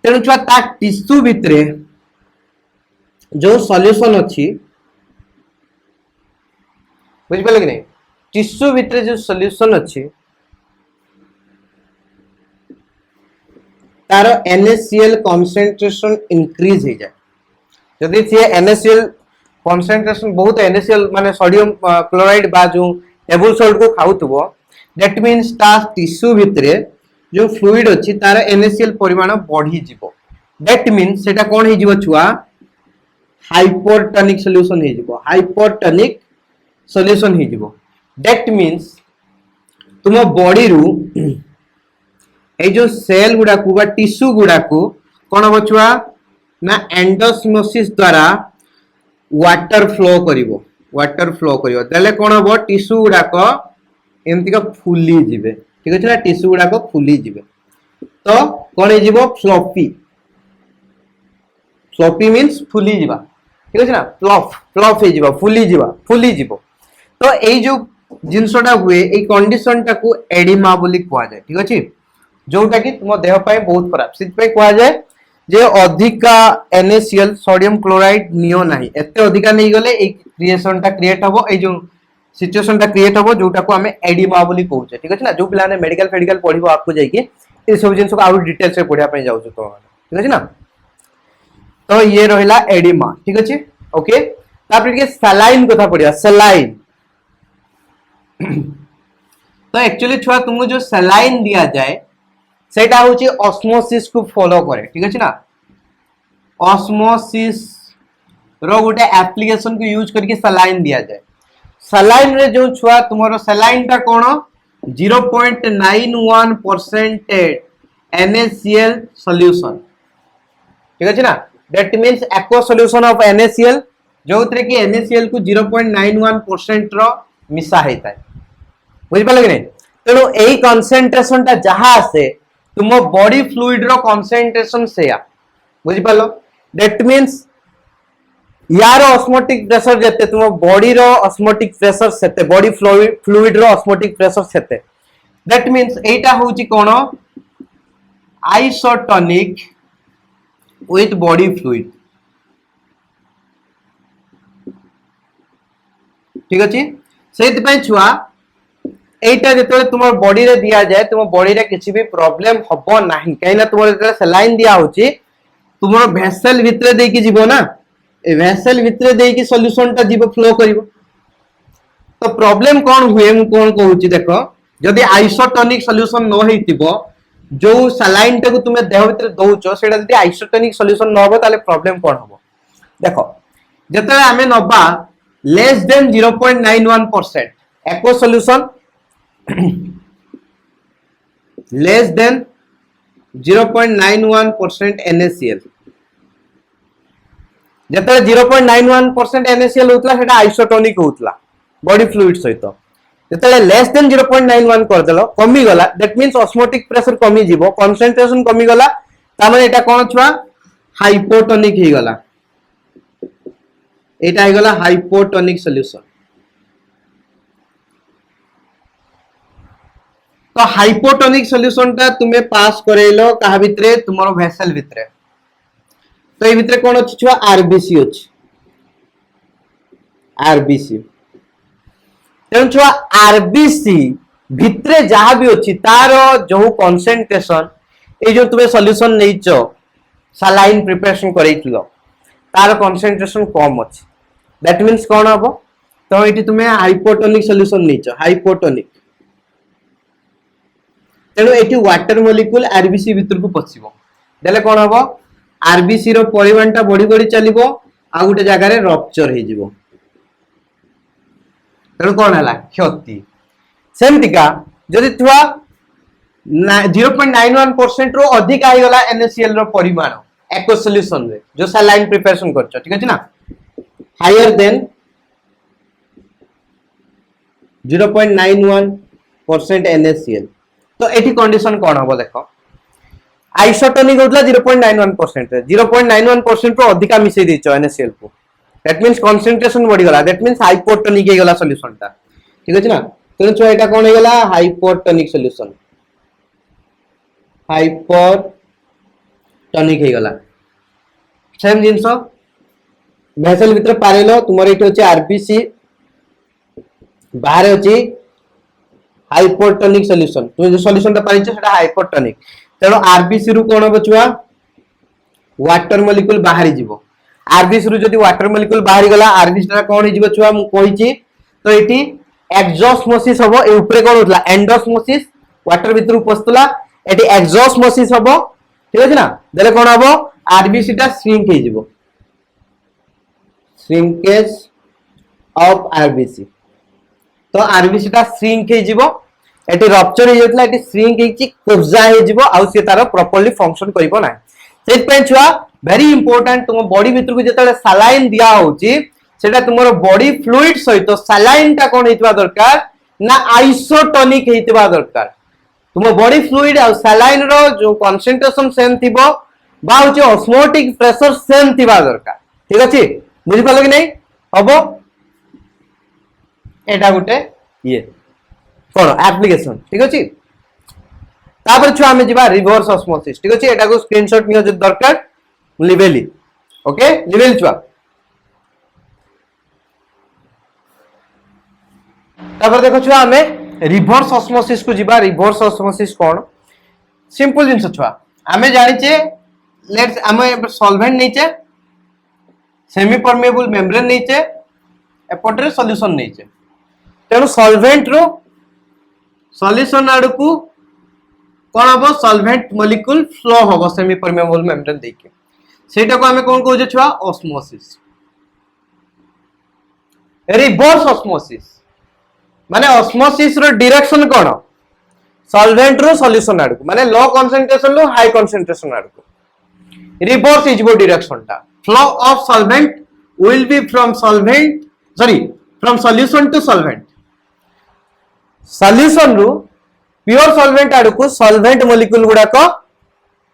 तेनु छुआ ता टिश्यू भितरे जो सॉल्यूशन अछि बुझ पले कि नहीं टिश्यू भितरे जो सॉल्यूशन अछि तारो NaCl कंसंट्रेशन इंक्रीज हो जाए जदि से NaCl कंसंट्रेशन बहुत NaCl माने सोडियम क्लोराइड बा जो टेबल सॉल्ट को खाउतबो दैट मींस ता टिश्यू भितरे जो फ्लूइड अछि तार NaCl परिमाण बढ़ी जिवो दैट मींस सेटा कोन हे जिवो छुआ हाइपोटोनिक सॉल्यूशन हे जिवो दैट मींस तुम बॉडी रु ए जो सेल गुडा को बा टिश्यू गुडा को कोन हो छुआ ना एंडोस्मोसिस द्वारा वाटर फ्लो करिवो देले कोन हो टिश्यू गुडा को एमति का फुली जिवे ठीक अछि ना टिश्यू गुडा को फुली जिवे तो कोन हे जिवो फ्लॉपी मींस फुली जिवा ठीक अछि ना फ्लॉप हे जिवा फुली जिवो तो एई जो जिंसटा हुए एई कंडीशन टा को एडिमा बोली कहवा जाय ठीक अछि जोटा कि तुम देह पाए बहुत खराब सित पे कहवा जाय जे अधिका NaCl सोडियम क्लोराइड नियो नाही एते अधिका नै गले ए क्रिएशन टा क्रिएट हबो ए जो सिचुएशन टा क्रिएट हबो जोटा को हमें एडिमा बोली कहउछे ठीक अछि ना। जो पिला ने मेडिकल पढिबो आपको जाई कि ए सब जिंस को आउट डिटेल से पढिया पे जाउछु तो ठीक अछि ना। तो ये रहिला एडिमा ठीक अछि ओके तापर के सलाइन कथा पढिया सलाइन तो एक्चुअली छुआ तुमको जो सलाइन दिया जाए सेटा होची ऑस्मोसिस को फॉलो करे ठीक अछि ना। ऑस्मोसिस रो गुटे एप्लीकेशन को यूज करके सलाइन दिया जाए सलाइन रे जो छुआ तुम्हारो सलाइन टा कोन 0.91% NaCl सॉल्यूशन ठीक अछि ना that means aqua solution of NaCl जोतरे कि NaCl को 0.91% रो मिसा हेता बुझ पाले कि नहीं। तेनो एई कंसंट्रेशन ता जहां से तुम बॉडी फ्लूइड रो कंसंट्रेशन से बुझ पालो दैट मींस यार ऑस्मोटिक प्रेशर जते तुम बॉडी रो ऑस्मोटिक प्रेशर सेते बॉडी फ्लूइड रो ऑस्मोटिक प्रेशर सेते दैट मींस एटा होची कोन आइसोटोनिक विथ बॉडी फ्लूइड ठीक अछि सेति पय छुआ एटा जते तुम बॉडी रे दिया जाए तुम बॉडी रे किछि भी प्रॉब्लम हबो नाही काइना तुम जते सलाइन दिया होची तुमरो वेसल भितरे दे की जीवो ना ए वेसल भितरे दे की सॉल्यूशन ता जीवो फ्लो करिवो तो प्रॉब्लम कोन हुए मु कोन कहूची देखो जदी आइसोटोनिक सॉल्यूशन न हेतिबो जो सलाइन टा को तुमे देह भितरे दउचो सेटा जदी आइसोटोनिक सॉल्यूशन न होबो ताले प्रॉब्लम कोन होबो देखो जते हमें नबा less than 0.91% aqua solution less than 0.91% NaCl जतले 0.91% NaCl होतला सेटा आइसोटोनिक होतला बॉडी फ्लूइड सहित जतले लेस देन 0.91 कर देलो कमी गला दैट मींस ऑस्मोटिक प्रेशर कमी जीवो कंसंट्रेशन कमी गला ता माने एटा कोन छुआ हाइपोटोनिक ही गला एटा ही गला हाइपोटोनिक सॉल्यूशन तो हाइपोटोनिक सॉल्यूशन ता तुमे पास करेलो कहा भितरे तुमरो वेसल भितरे तो ए भितरे कोन अछि छुआ आरबीसी अछि आरबीसी तेन छुआ आरबीसी भितरे जहां भी अछि तार जो कंसंट्रेशन ए जो तुमे सॉल्यूशन नैचो सलाइन प्रिपरेशन करैथिलो तार कंसंट्रेशन कम अछि दैट मींस कोन हबो तो एटी तुमे हाइपोटोनिक सॉल्यूशन नैचो हाइपोटोनिक तेणु एटी वाटर मॉलिक्यूल आरबीसी भितर को पछिबो देले कोन हबो आरबीसी रो परिमाणटा बढी बढी चलिबो आ गुटे जगह रे रप्चर हे जिवो तेणु कोन हला क्षति सेमतिका जदि थुआ 0.91% रो अधिक आइ गला NaCl रो परिमाण एको सॉल्यूशन रे जो सलाइन प्रिपरेशन करछ ठीक अछि ना हायर देन 0.91% NaCl तो एठी कंडीशन कोन हबो देखो आइसोटोनिक होतला 0.91% रे 0.91% रो अधिका मिसै दिचो NaCl को दैट मींस कंसंट्रेशन बढ़ी गला दैट मींस हाइपोटोनिक हे गला सॉल्यूशन ता ठीक अछि ना तेन छो एटा कोन हे गला हाइपोटोनिक सॉल्यूशन हाइपोटोनिक हे गला सेम जिंसो वेसल भीतर पारेलो तुमर एठी अछि आरबीसी बाहर अछि हाइपोटोनिक सॉल्यूशन तुम जो सॉल्यूशन ता पारिछ सेटा हाइपोटोनिक तेनो आरबीसी रु कोन बचुआ वाटर मॉलिक्यूल बाहरी जीवो आरबीसी रु जदी वाटर मॉलिक्यूल बाहरी गला आरबीसी ता कोन हिजिबो छुआ मु कहिची तो एटी एक्सोस्मोसिस हबो ए ऊपर कोन होतला एंडोस्मोसिस वाटर भीतर पस्तला एटी एक्सोस्मोसिस हबो ठीक अछि ना देले कोन हबो आरबीसी ता श्रिंक हे जिवो श्रिंकेज ऑफ आरबीसी तो आरबीसी ता श्रिंक हे जिवो एटी रप्चर हे जतला एटी श्रिंक हेची कब्जा हे जिवो आ से तार प्रॉपर्ली फंक्शन करिवो ना सेट पे छुआ वेरी इंपोर्टेंट तुम बॉडी भीतर को जतले सलाइन दिया होची सेटा तुमरो बॉडी फ्लूइड सहित सलाइन ता कोन हेतबा दरकार ना आइसोटोनिक हेतबा दरकार तुम बॉडी फ्लूइड आ सलाइन रो जो कंसंट्रेशन सेम थिबो बा होची ऑस्मोटिक प्रेशर सेम थिबा दरकार ठीक अछि बुझि पालो कि नै हबो एटा गुटे ये कोन एप्लीकेशन ठीक अछि तापर छु हमें जिबा रिवर्स ऑस्मोसिस ठीक अछि एटा को स्क्रीनशॉट नियो जे दरकार लिवेली ओके लिवेल छुआ तापर देखो छुआ हमें रिवर्स ऑस्मोसिस को जिबा रिवर्स ऑस्मोसिस कोन सिंपल जिंस छुआ हमें जानि छे लेट्स हमें सॉल्वेंट नीचे सेमी परमेबल मेम्ब्रेन नीचे एपटरे सॉल्यूशन नीचे तेणु सॉल्वेंट रो सॉल्यूशन आड़ को कौन हम सॉल्वेंट मॉलिक्यूल फ्लो हम सेमी परमेबल मेम्ब्रेन देके सेटा को हमें कौन कहूजे छुआ ऑस्मोसिस रिवर्स ऑस्मोसिस माने ऑस्मोसिस रो डायरेक्शन कौन सॉल्वेंट रो सॉल्यूशन आड़ को माने लो कंसंट्रेशन लो हाई कंसंट्रेशन आड़ को रिवर्स इज वो डायरेक्शन ता flow of solvent will be from solvent sorry from solution to solvent solution रु प्योर सॉल्वेंट आड़ को सॉल्वेंट मॉलिक्यूल गुडा को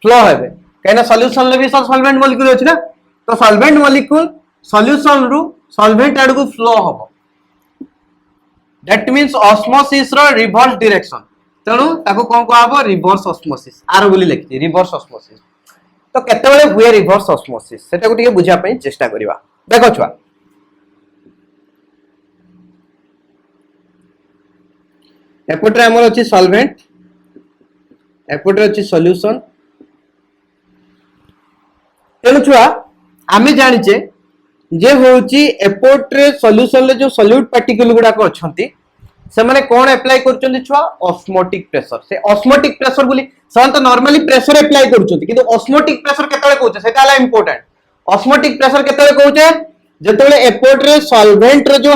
फ्लो हेबे कहना सॉल्यूशन ले भी सॉल्वेंट मॉलिक्यूल अछि ना तो सॉल्वेंट मॉलिक्यूल सॉल्यूशन रु सॉल्वेंट आड़ को फ्लो होबो दैट मींस ऑस्मोसिस रो रिवर्स डायरेक्शन तेणु ताको कोन कहबो रिवर्स ऑस्मोसिस आर बोली लिखि रिवर्स ऑस्मोसिस तो केते बेले हुए रिवर्स ऑस्मोसिस सेटा को टिके बुझा पई चेष्टा करिवा देखो छुआ एपटे हमर अछि सॉल्वेंट एपटे अछि सॉल्यूशन तेनु छुआ आमे जानि छे जे होउची एपटे सॉल्यूशन ले जो सॉल्यूट पार्टिकल गुडा को अछंती से माने कोन अप्लाई करचंती छुआ ऑस्मोटिक प्रेशर से ऑस्मोटिक प्रेशर बोली सन तो नॉर्मली प्रेशर अप्लाई करचंती किंतु ऑस्मोटिक प्रेशर केतले कहउचे सेटा हला इंपोर्टेंट ऑस्मोटिक प्रेशर केतले कहउचे जेतले एपटे सॉल्वेंट रे जो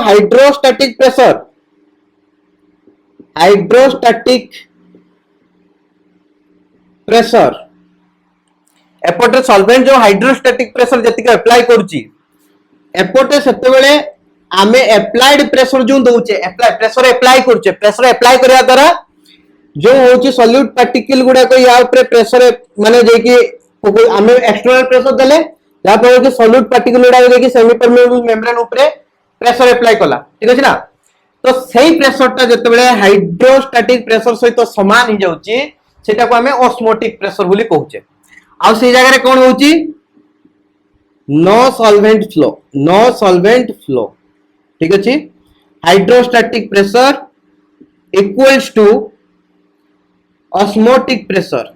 हाइड्रोस्टैटिक प्रेशर एपटे सॉल्वेंट जो हाइड्रोस्टैटिक प्रेशर जति अप्लाई करूची एपटे सेते बेले आमे अप्लाइड प्रेशर जो दउचे अप्लाई प्रेशर अप्लाई करया द्वारा जो होची सॉल्यूट पार्टिकल गुडा को या ऊपर प्रेशर माने जे कि आमे एक्सटर्नल प्रेशर देले या पर कि सॉल्यूट पार्टिकल गुडा जे कि सेमी परमेबल मेम्ब्रेन ऊपर प्रेशर अप्लाई कला ठीक अछि ना तो सही प्रेशर ता जते बेले हाइड्रोस्टैटिक प्रेशर सहित समान ही जाउची सेटा को आमे ऑस्मोटिक प्रेशर बोली कहूचे आ से जगह रे कोन होची नो सॉल्वेंट फ्लो ठीक अछि hydrostatic pressure equals to osmotic pressure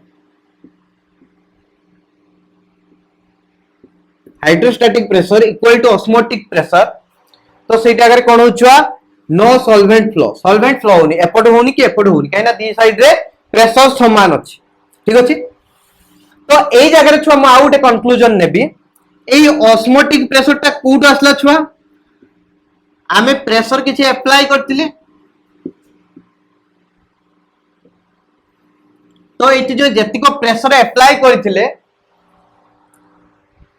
hydrostatic pressure equal to osmotic pressure तो सेटा अगर कोन होचुआ नो सॉल्वेंट फ्लो होनी एपट होनी कि एपट होनी काइना दी साइड रे प्रेशर समान अछि ठीक अछि तो एई जगह रे छुआ म आउट ए कंक्लूजन नेबी एई ऑस्मोटिक प्रेशर ता कोड असला छुआ आमे प्रेशर किछि अप्लाई करतिले तो एटी जो जतिको प्रेशर अप्लाई करथिले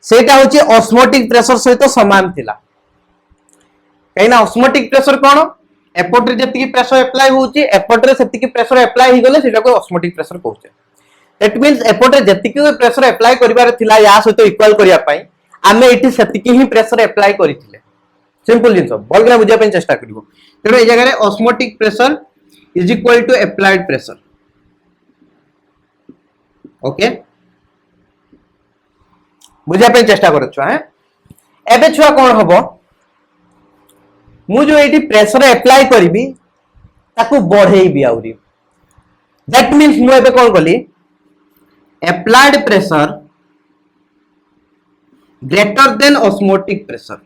सेटा होची ऑस्मोटिक प्रेशर सहित समान थिला कहिना ऑस्मोटिक प्रेशर कोन एपट रे जतिकी प्रेशर अप्लाई होची एपट रे सेतिकी प्रेशर अप्लाई हि गले सेटा को ऑस्मोटिक प्रेशर कहउचे दैट मींस एपट रे जतिकी प्रेशर अप्लाई करिवार थिला या सहित इक्वल करिया पई आमे एटी सेतिकी ही प्रेशर अप्लाई करिथिले सिंपल जिंस बलगना बुझिया पे चेष्टा करिवो तेनो ए जगह रे osmotic pressure is equal to applied pressure okay बुझिया पे चेष्टा कर छुआ है एबे छुआ कोन हबो मु जो एटी प्रेशर अप्लाई करबी ताकू बढ़ेबी आउरी दैट मींस मु एबे कोन कली applied pressure greater than osmotic pressure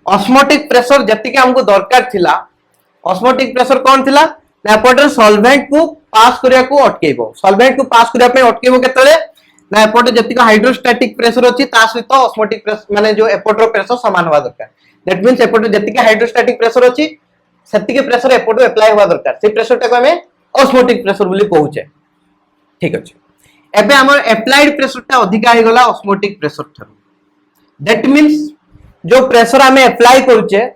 osmotic pressure जति के हमको दरकार थिला ऑस्मोटिक प्रेशर कोन थिला ना एपटर सॉल्वेंट को पास करिया को अटकेबो सॉल्वेंट को पास करिया पे अटकेबो केतले ना एपटे जति का हाइड्रोस्टैटिक प्रेशर अछि ता सहित ऑस्मोटिक प्रेशर माने जो एपटर प्रेशर समान होवा दरकार दैट मींस एपटे जति का हाइड्रोस्टैटिक प्रेशर अछि सेति के प्रेशर एपटे अप्लाई होवा दरकार से प्रेशर टा को हमें ऑस्मोटिक प्रेशर बोली कहूचे ठीक अछि एबे हमर अप्लाइड प्रेशर टा अधिका हे गला osmotic pressure Tharu that means जो प्रेशर हमें अप्लाई करूचे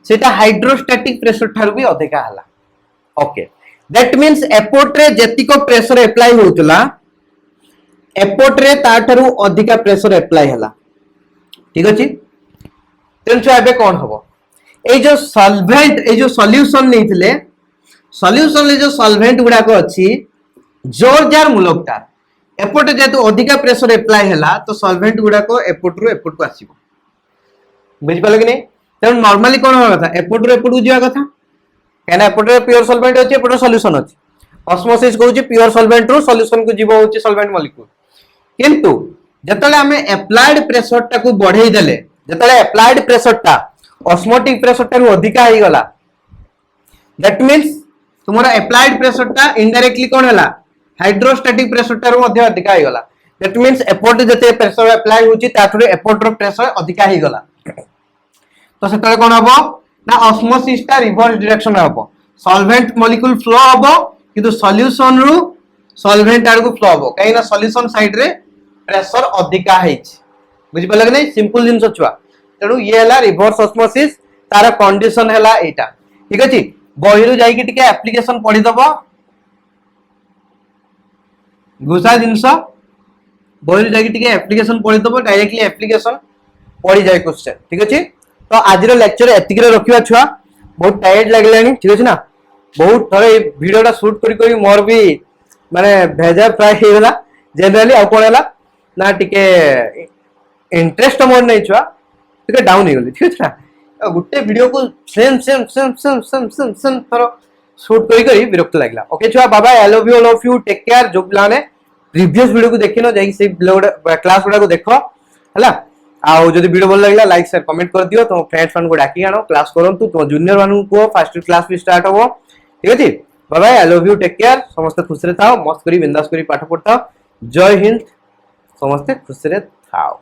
सेटा हाइड्रोस्टैटिक प्रेशर थारु भी अधिका हला ओके दैट मींस एपोर्ट रे जेतिको प्रेशर अप्लाई होतला एपोर्ट रे ताठारु अधिका प्रेशर अप्लाई हला ठीक अछि तेन छ एबे कोन हबो ए जो सॉल्वेंट ए जो सॉल्यूशन नैथिले सॉल्यूशन ले जो सॉल्वेंट गुडा को अछि जोर जार मूलकटा एपोर्ट जेतु अधिका प्रेशर अप्लाई हला तो सॉल्वेंट गुडा को एपोर्ट रो एपोर्ट को आसीबो बुझ पाले कि नहीं तेन नॉर्मली कोन होगा था एपोर्ट रो एपोर्ट को जिया कथा कहना एपोर्ट रे प्योर सॉल्वेंट अछि एपोर्ट सॉल्यूशन अछि ऑस्मोसिस कहउची प्योर सॉल्वेंट रो सॉल्यूशन को जीवो होची सॉल्वेंट मॉलिक्यूल किंतु जतले हमें अप्लाइड प्रेशर टा को बढ़ेई देले जतले अप्लाइड प्रेशर टा ऑस्मोटिक प्रेशर टा अधिका हे गला दैट मींस तुम्हारा अप्लाइड प्रेशर टा इनडायरेक्टली कोन हला हाइड्रोस्टैटिक प्रेशर टा रो मध्य अधिका हे गला दैट मींस एपोर्ट जते प्रेशर अप्लाई होची ताठरे एपोर्ट रो प्रेशर अधिका हे गला तो सेतले कोन हबो ना ऑस्मोसिस टा रिवर्स डायरेक्शन में हबो सॉल्वेंट मॉलिक्यूल फ्लो हबो किंतु सॉल्यूशन रो सॉल्वेंट आड़ को फ्लो हबो काई ना सॉल्यूशन साइड रे प्रेशर अधिका हेछि बुझि पले कि नहीं सिंपल जिंस छुआ तेनु ये हला रिवर्स ऑस्मोसिस तार कंडीशन हला एटा ठीक अछि बहिरु जाई कि टिके एप्लीकेशन पढी दबो गुसा जिंस बहिरु जाई कि टिके एप्लीकेशन पढी दबो डायरेक्टली एप्लीकेशन पढी जाय क्वेश्चन ठीक अछि तो आज लेक्चर एतिक रखिया छुआ बहुत टायर्ड लागलानी ठीक अछि ना बहुत थरे वीडियोटा शूट करी करी मोर भी माने भेजा प्राय हे गला जनरली आ कोन हला ना टिके इंटरेस्ट मोर नै छुआ टिके डाउन हे गली ठीक अछि ना गुटे वीडियो को सेम थरो शूट करी करी विरक्त लागला ओके छुआ बाबा I love you all of you take care जो प्लान है प्रीवियस वीडियो को देखिनो जाई से क्लास गुडा को देखो हला आउ जदि वीडियो भल लागला लाइक शेयर कमेंट कर दियो तो फ्रेंड्स मान को डाकी आनो क्लास करंतु तो जूनियर मानु को फर्स्ट क्लास भी स्टार्ट हो ठीक अछि bye bye I love you take care समस्त खुश रे थाओ मस्त करी बिंदास करी पाठ पढ़ताओ जय हिंद समस्त खुश रे थाओ।